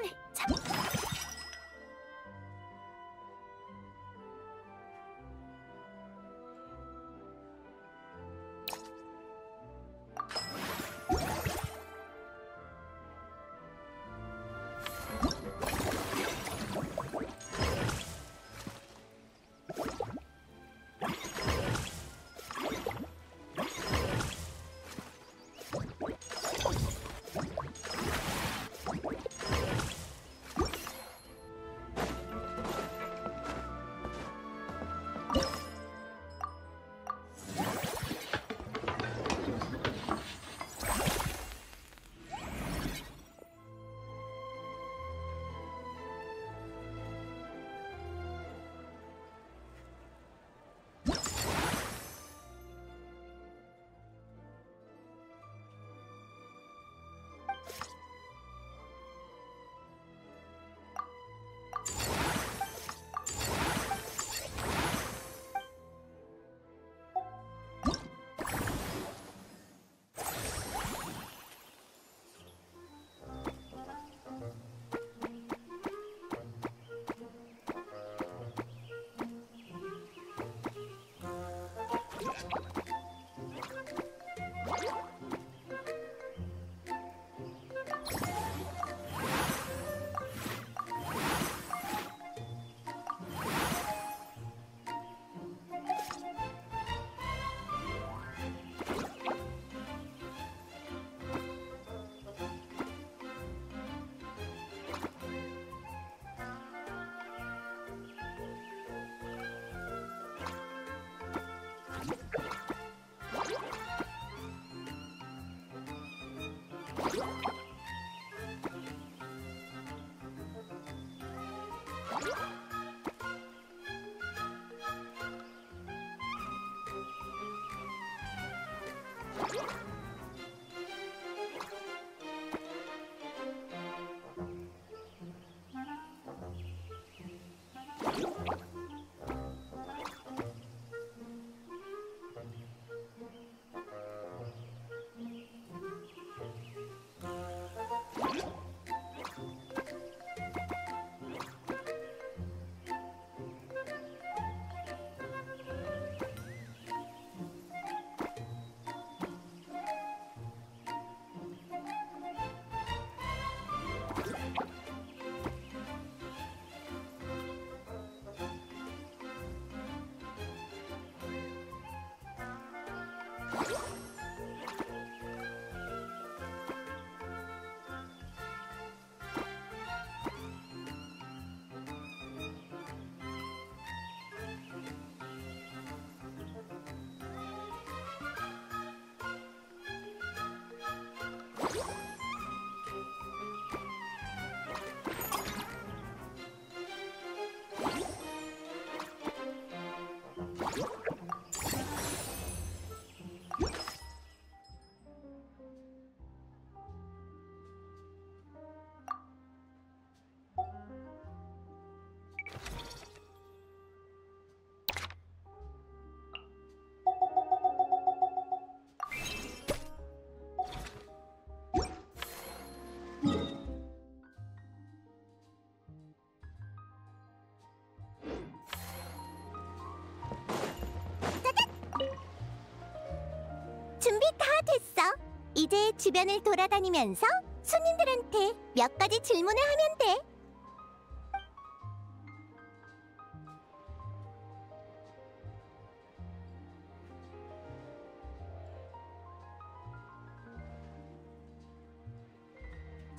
준비 다 됐어. 이제 주변을 돌아다니면서 손님들한테 몇 가지 질문을 하면 돼.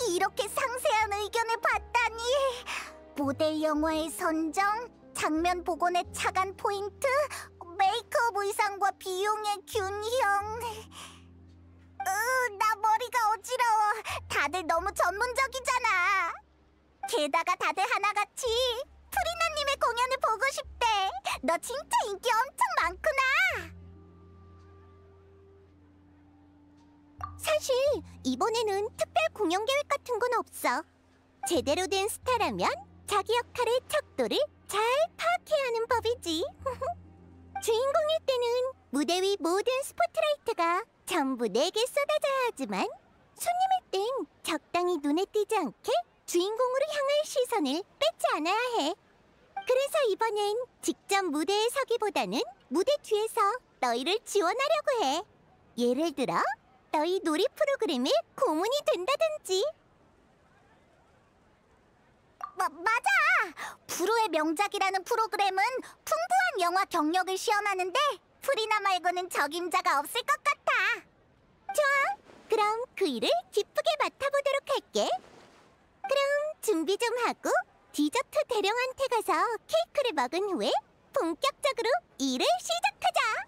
이렇게 상세한 의견을 받다니. 모델 영화의 선정, 장면 복원의 차간 포인트, 메이크업 의상과 비용의 균형. 나 머리가 어지러워. 다들 너무 전문적이잖아. 게다가 다들 하나같이 프리나님의 공연을 보고 싶대. 너 진짜 인기 엄청 많구나. 사실 이번에는 특별 공연 계획 같은 건 없어. 제대로 된 스타라면 자기 역할의 척도를 잘 파악해야 하는 법이지. 주인공일 때는 무대 위 모든 스포트라이트가 전부 내게 쏟아져야 하지만 손님일 땐 적당히 눈에 띄지 않게 주인공으로 향할 시선을 뺏지 않아야 해. 그래서 이번엔 직접 무대에 서기보다는 무대 뒤에서 너희를 지원하려고 해. 예를 들어 너희 놀이 프로그램의 고문이 된다든지. 맞아! 불후의 명작이라는 프로그램은 풍부한 영화 경력을 시험하는데 프리나 말고는 적임자가 없을 것 같아. 좋아, 그럼 그 일을 기쁘게 맡아보도록 할게. 그럼 준비 좀 하고 디저트 대령한테 가서 케이크를 먹은 후에 본격적으로 일을 시작하자.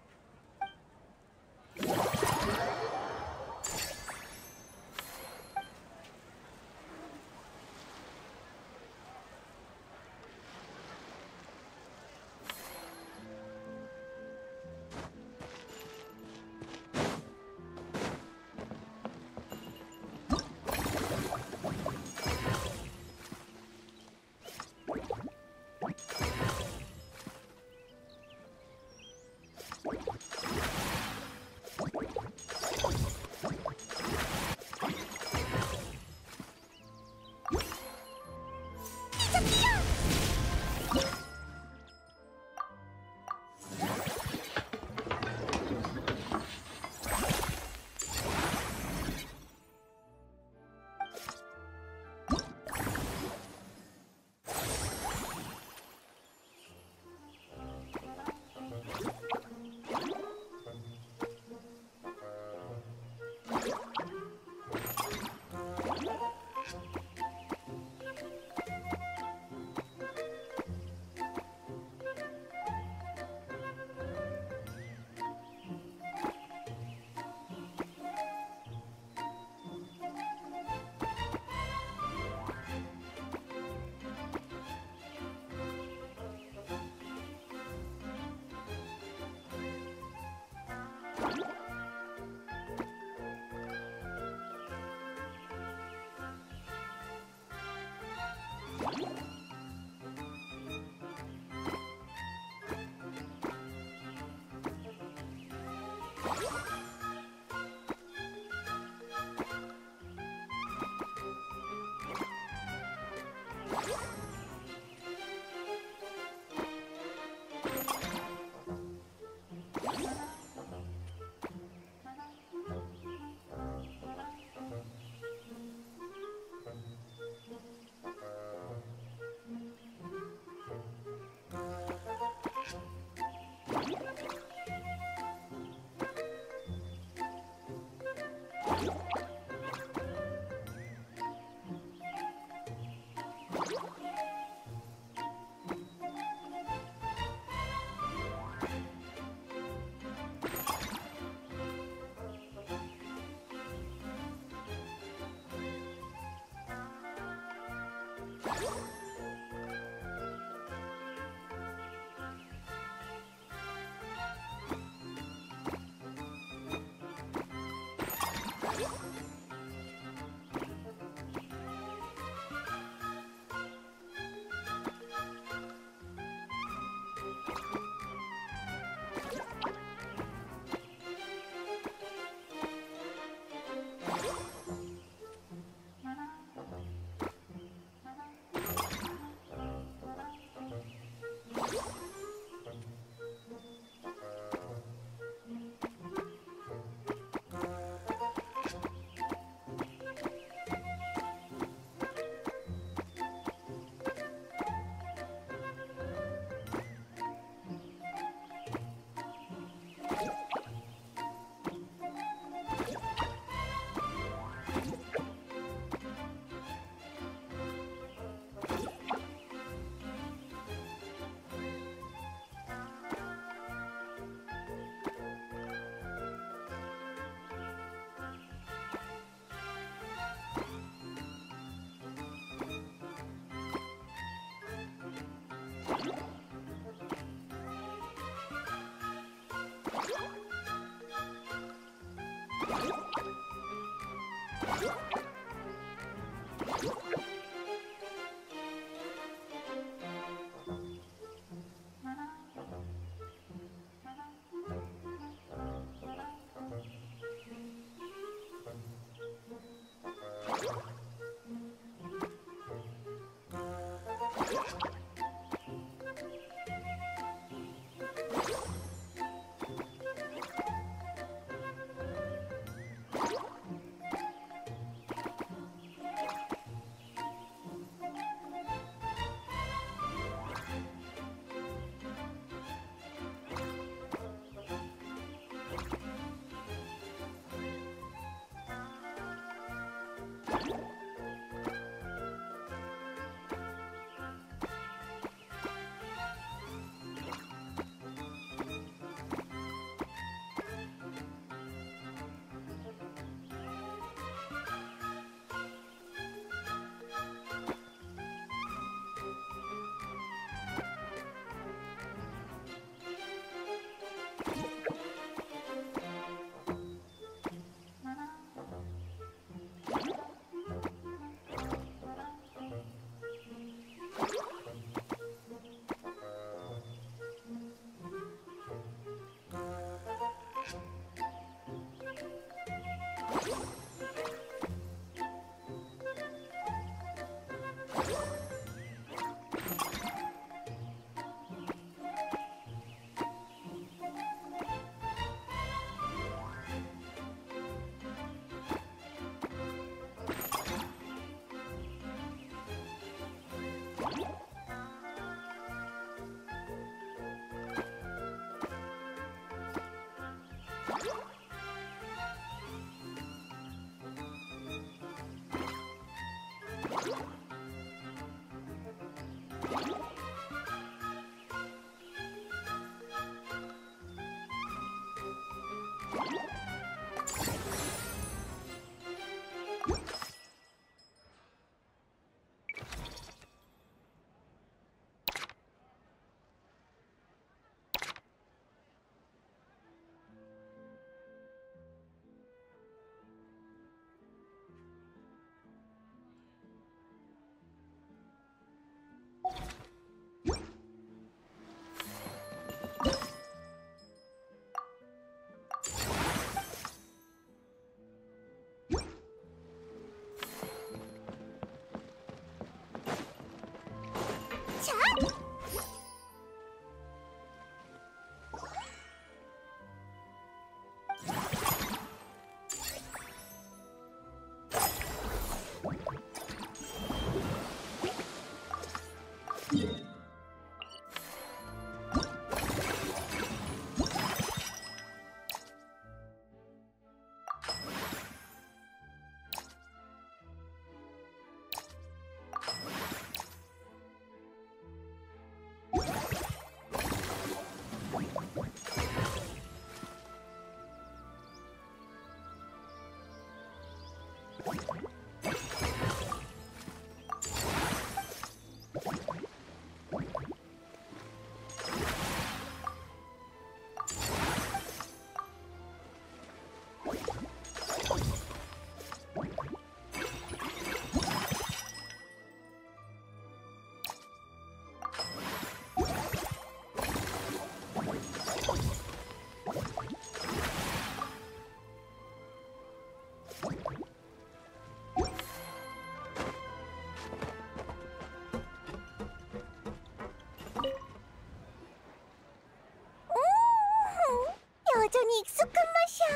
여전히 익숙한 맛이야.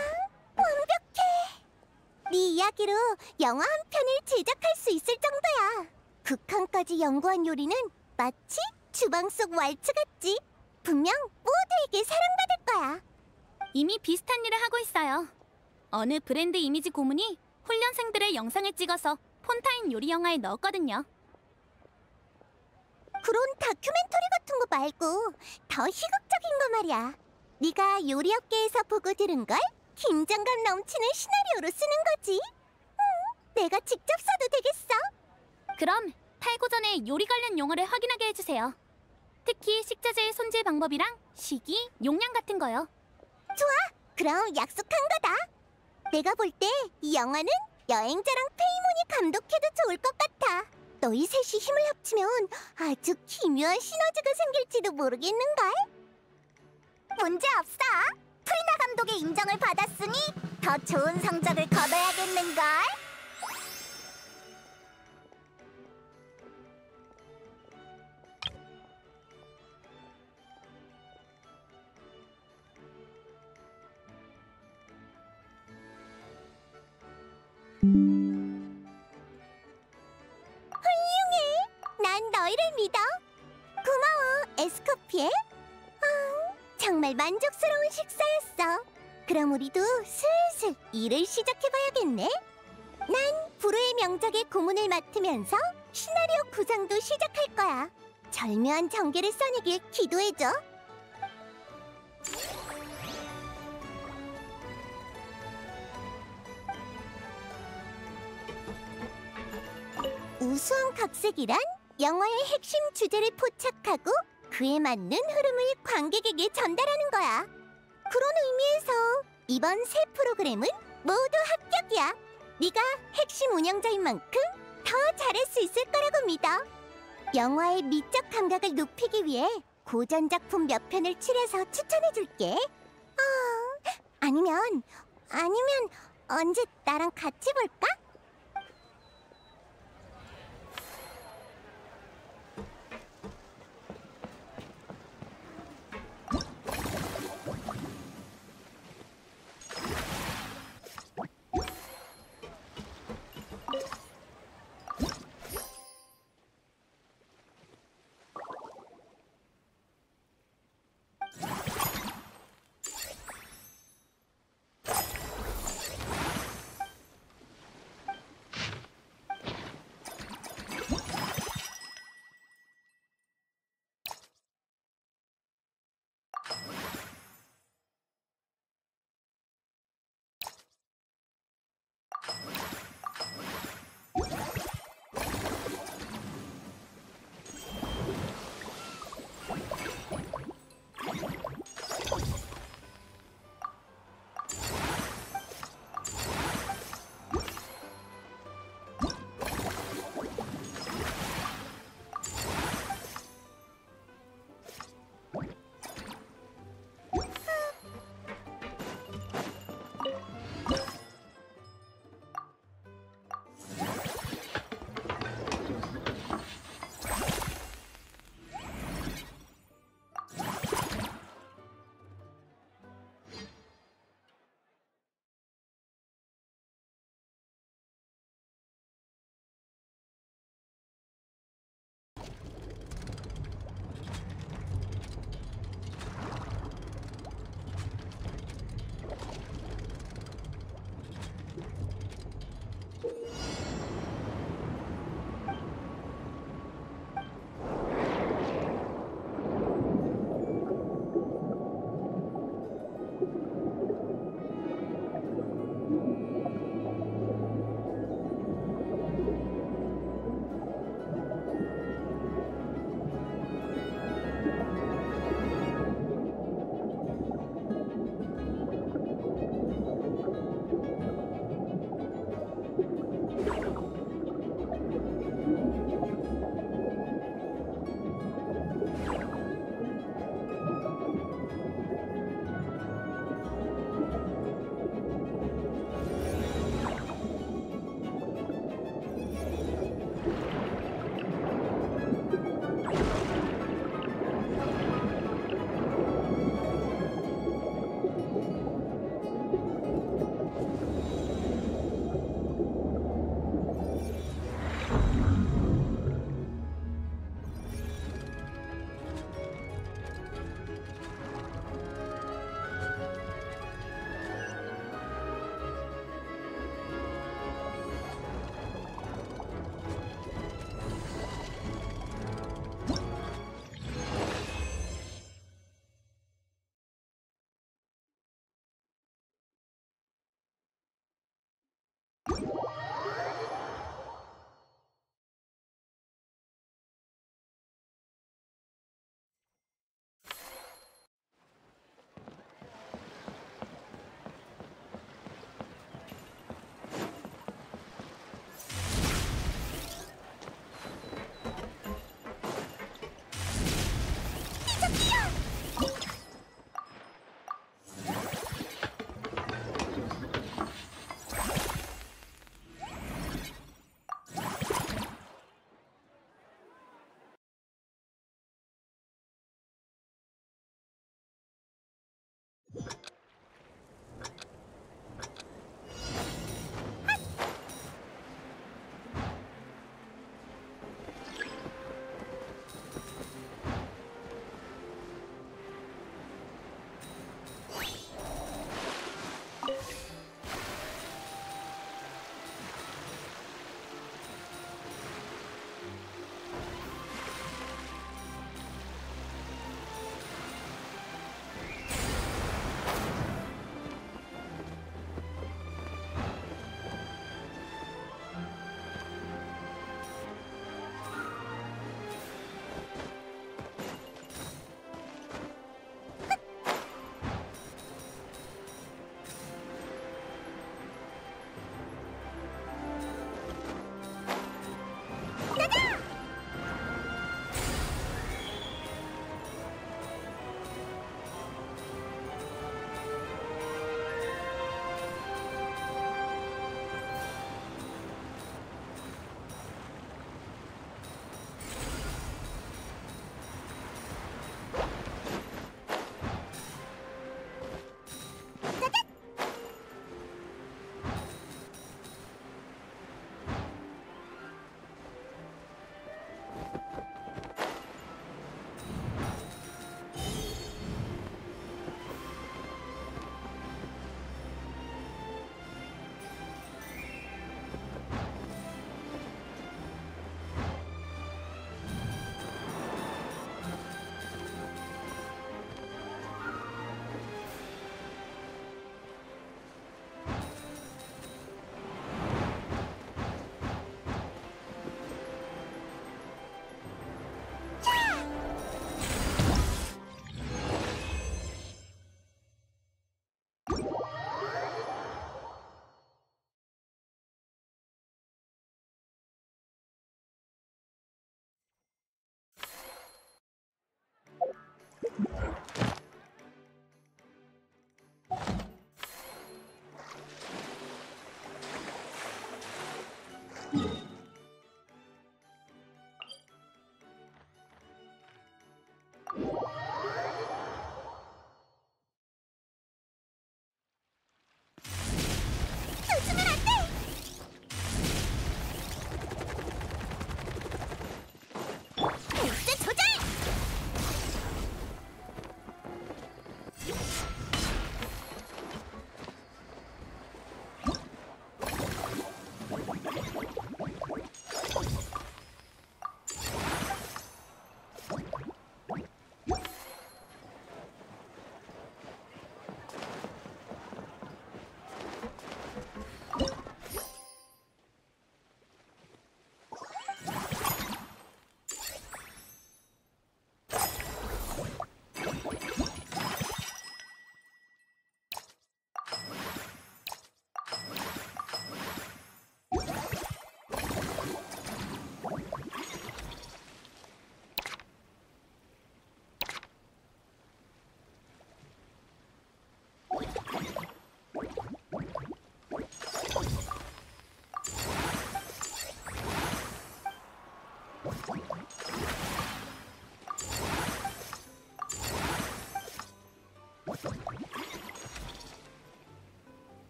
완벽해. 네 이야기로 영화 한 편을 제작할 수 있을 정도야. 극한까지 연구한 요리는 마치 주방 속 왈츠 같지. 분명 모두에게 사랑받을 거야. 이미 비슷한 일을 하고 있어요. 어느 브랜드 이미지 고문이 훈련생들의 영상을 찍어서 폰타인 요리 영화에 넣었거든요. 그런 다큐멘터리 같은 거 말고 더 희극적인 거 말이야. 네가 요리 업계에서 보고 들은 걸 긴장감 넘치는 시나리오로 쓰는 거지. 내가 직접 써도 되겠어. 그럼 탈고 전에 요리 관련 용어를 확인하게 해주세요. 특히 식자재의 손질 방법이랑 시기, 용량 같은 거요. 그럼 약속한 거다. 내가 볼 때 이 영화는 여행자랑 페이몬이 감독해도 좋을 것 같아. 너희 셋이 힘을 합치면 아주 기묘한 시너지가 생길지도 모르겠는걸? 문제 없어. 프리나 감독의 인정을 받았으니 더 좋은 성적을 거둬야겠는걸? 난 너희를 믿어. 고마워, 에스코피에. 정말 만족스러운 식사였어. 그럼 우리도 슬슬 일을 시작해봐야겠네. 난 불후의 명작의 고문을 맡으면서 시나리오 구상도 시작할 거야. 절묘한 전개를 써내길 기도해줘. 우수한 각색이란 영화의 핵심 주제를 포착하고 그에 맞는 흐름을 관객에게 전달하는 거야. 그런 의미에서 이번 새 프로그램은 모두 합격이야. 네가 핵심 운영자인 만큼 더 잘할 수 있을 거라고 믿어. 영화의 미적 감각을 높이기 위해 고전 작품 몇 편을 추려서 추천해줄게. 아니면 언제 나랑 같이 볼까?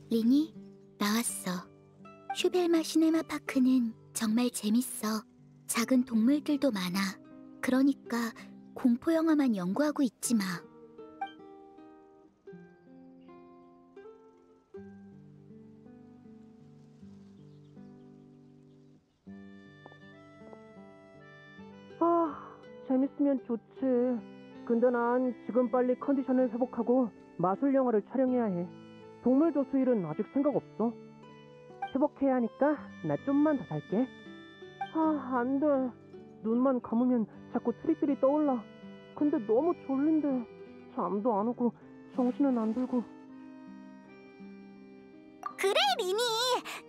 리니, 나왔어. 슈벨마 시네마파크는 정말 재밌어. 작은 동물들도 많아. 그러니까 공포 영화만 연구하고 있지 마. 재밌으면 좋지. 근데 난 지금 빨리 컨디션을 회복하고 마술 영화를 촬영해야 해. 동물 조수일은 아직 생각 없어. 회복해야 하니까 나 좀만 더 잘게. 안 돼. 눈만 감으면 자꾸 트릭들이 떠올라. 근데 너무 졸린데 잠도 안 오고 정신은 안 들고. 그래, 리니.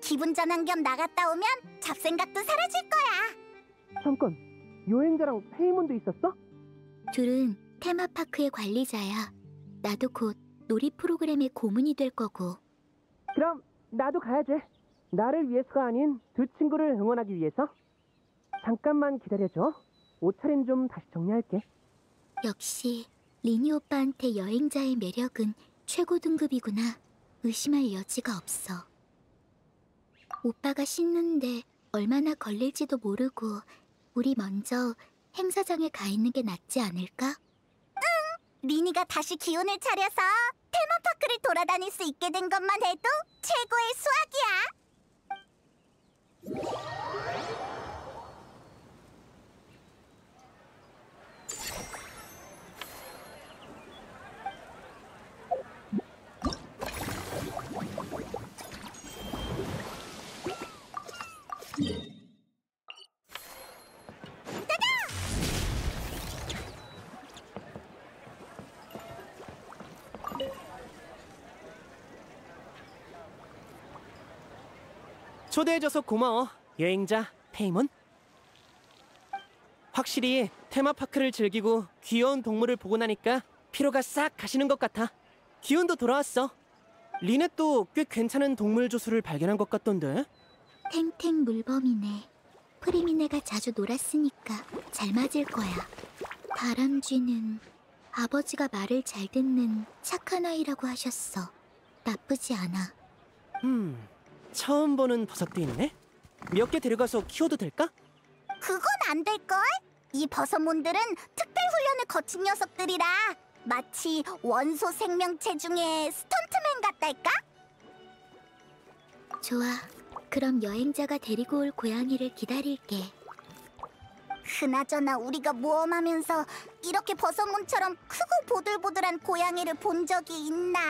기분 전환 겸 나갔다 오면 잡생각도 사라질 거야. 잠깐, 여행자랑 페이몬도 있었어? 둘은 테마파크의 관리자야. 나도 곧 놀이 프로그램의 고문이 될 거고. 그럼 나도 가야지. 나를 위해서가 아닌 두 친구를 응원하기 위해서. 잠깐만 기다려줘. 옷차림 좀 다시 정리할게. 역시 리니 오빠한테 여행자의 매력은 최고 등급이구나. 의심할 여지가 없어. 오빠가 씻는데 얼마나 걸릴지도 모르고 우리 먼저 행사장에 가 있는 게 낫지 않을까? 응! 리니가 다시 기운을 차려서 테마파크를 돌아다닐 수 있게 된 것만 해도 최고의 수확이야! 초대해줘서 고마워, 여행자 페이몬. 확실히 테마파크를 즐기고 귀여운 동물을 보고 나니까 피로가 싹 가시는 것 같아. 기운도 돌아왔어. 리넷도 꽤 괜찮은 동물 조수를 발견한 것 같던데. 탱탱 물범이네. 프리미네가 자주 놀았으니까 잘 맞을 거야. 다람쥐는 아버지가 말을 잘 듣는 착한 아이라고 하셨어. 나쁘지 않아. 처음 보는 버섯도 있네. 몇 개 데려가서 키워도 될까? 그건 안 될걸? 이 버섯몬들은 특별 훈련을 거친 녀석들이라 마치 원소 생명체 중에 스턴트맨 같달까? 좋아. 그럼 여행자가 데리고 올 고양이를 기다릴게. 그나저나 우리가 모험하면서 이렇게 버섯몬처럼 크고 보들보들한 고양이를 본 적이 있나?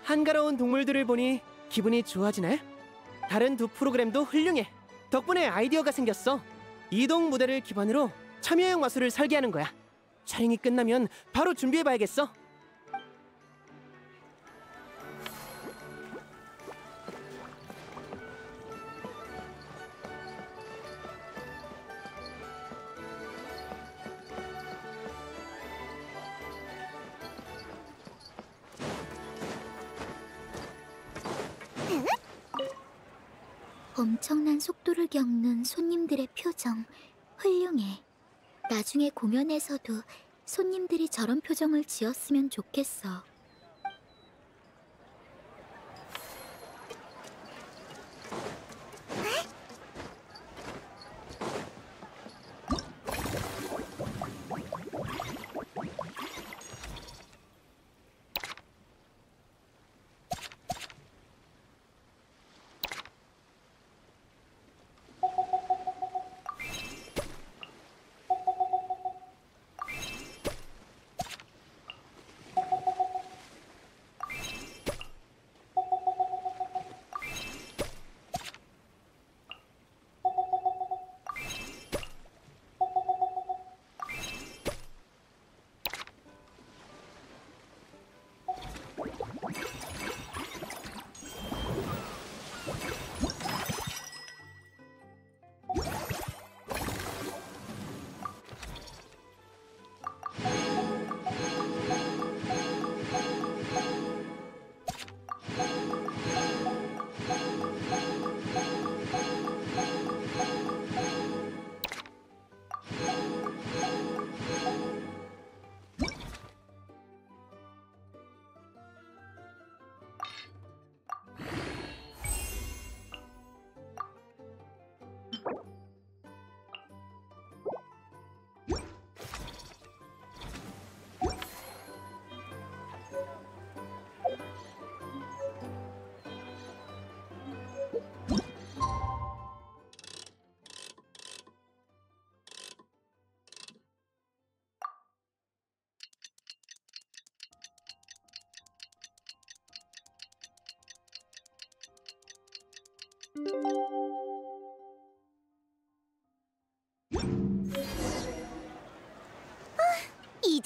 한가로운 동물들을 보니 기분이 좋아지네. 다른 두 프로그램도 훌륭해. 덕분에 아이디어가 생겼어. 이동 무대를 기반으로 참여형 마술을 설계하는 거야. 촬영이 끝나면 바로 준비해봐야겠어. 엄청난 속도를 겪는 손님들의 표정, 훌륭해. 나중에 공연에서도 손님들이 저런 표정을 지었으면 좋겠어.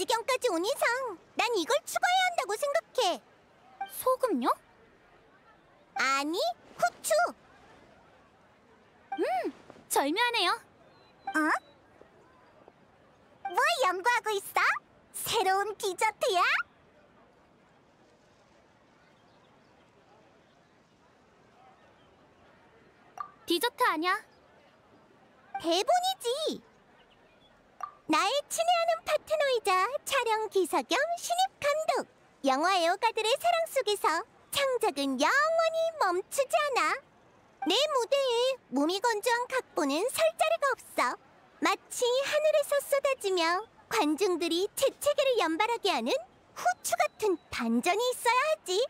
지경까지 온 이상 난 이걸 추가해야 한다고 생각해. 소금요? 아니, 후추. 절묘하네요. 어? 뭐 연구하고 있어? 새로운 디저트야? 디저트 아니야. 대본이지. 나의 친애하는 파트너이자 촬영 기사 겸 신입 감독. 영화 애호가들의 사랑 속에서 창작은 영원히 멈추지 않아. 내 무대에 몸이 건조한 각본은 설 자리가 없어. 마치 하늘에서 쏟아지며 관중들이 재채기를 연발하게 하는 후추 같은 반전이 있어야 하지.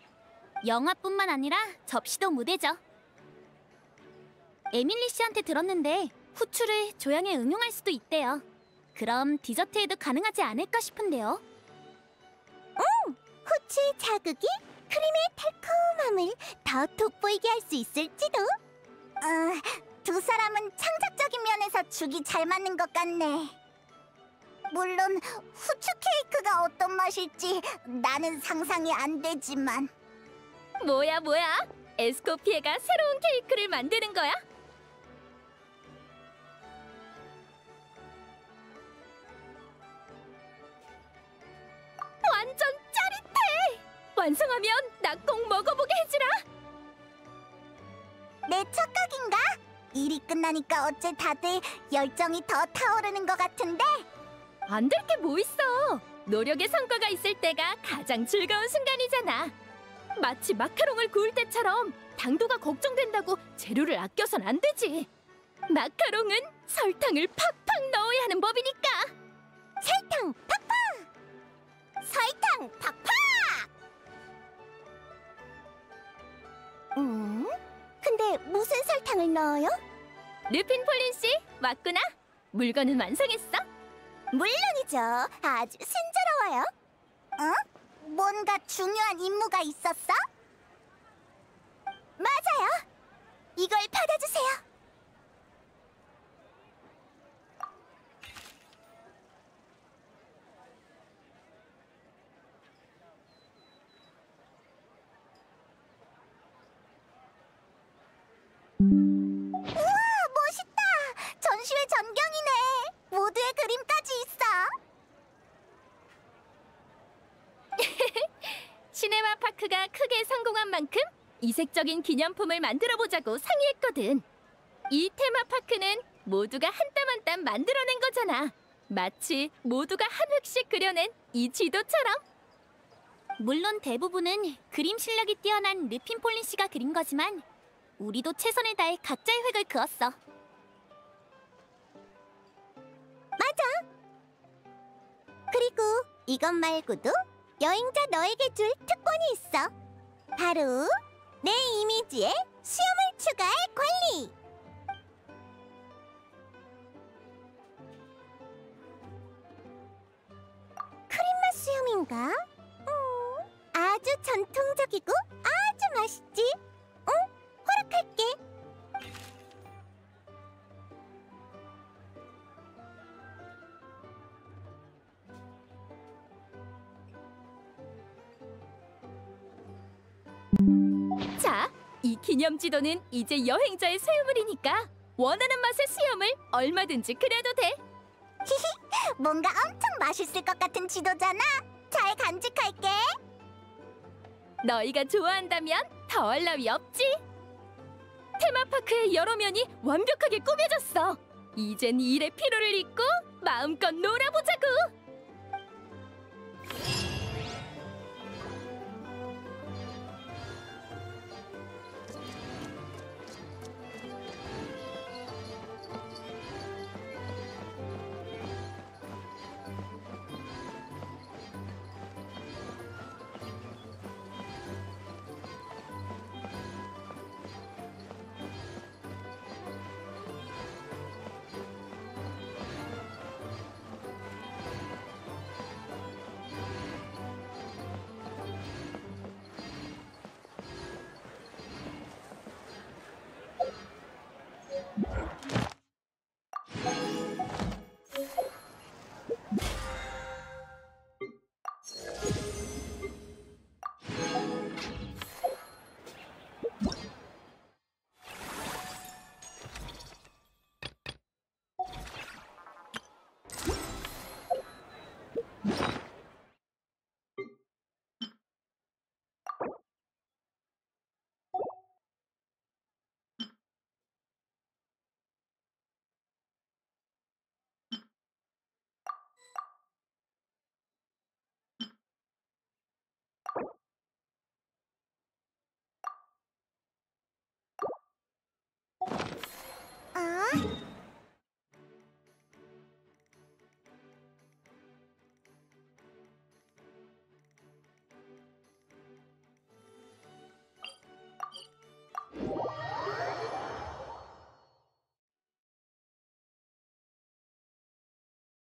영화뿐만 아니라 접시도 무대죠. 에밀리 씨한테 들었는데 후추를 조향에 응용할 수도 있대요. 그럼 디저트에도 가능하지 않을까 싶은데요. 후추의 자극이 크림의 달콤함을 더 돋보이게 할 수 있을지도. 두 사람은 창작적인 면에서 죽이 잘 맞는 것 같네. 물론 후추 케이크가 어떤 맛일지 나는 상상이 안 되지만. 뭐야? 에스코피에가 새로운 케이크를 만드는 거야? 완전 짜릿해! 완성하면 나 꼭 먹어보게 해주라! 내 착각인가? 일이 끝나니까 어째 다들 열정이 더 타오르는 것 같은데? 안 될 게 뭐 있어! 노력의 성과가 있을 때가 가장 즐거운 순간이잖아. 마치 마카롱을 구울 때처럼 당도가 걱정된다고 재료를 아껴선 안 되지. 마카롱은 설탕을 팍팍 넣어야 하는 법이니까. 설탕 팍팍! 설탕 팍팍! 근데 무슨 설탕을 넣어요? 르핀 폴린 씨, 왔구나. 물건은 완성했어? 물론이죠. 아주 순조로워요. 뭔가 중요한 임무가 있었어? 맞아요. 이걸 받아주세요. 우와, 멋있다. 전시회 전경이네. 모두의 그림까지 있어. 시네마 파크가 크게 성공한 만큼 이색적인 기념품을 만들어 보자고 상의했거든. 이 테마파크는 모두가 한 땀 한 땀 만들어낸 거잖아. 마치 모두가 한 획씩 그려낸 이 지도처럼. 물론 대부분은 그림 실력이 뛰어난 르핀 폴린 씨가 그린 거지만 우리도 최선을 다해 각자의 획을 그었어. 맞아. 그리고 이것 말고도 여행자 너에게 줄 특권이 있어. 바로 내 이미지에 수염을 추가할 권리. 크림맛 수염인가? 아주 전통적이고 아주 맛있지? 허락할게. 자, 이 기념 지도는 이제 여행자의 소유물이니까 원하는 맛의 수염을 얼마든지 그려도 돼. 뭔가 엄청 맛있을 것 같은 지도잖아. 잘 간직할게. 너희가 좋아한다면 더할 나위 없지. 테마파크의 여러 면이 완벽하게 꾸며졌어. 이젠 일의 피로를 잊고 마음껏 놀아보자고.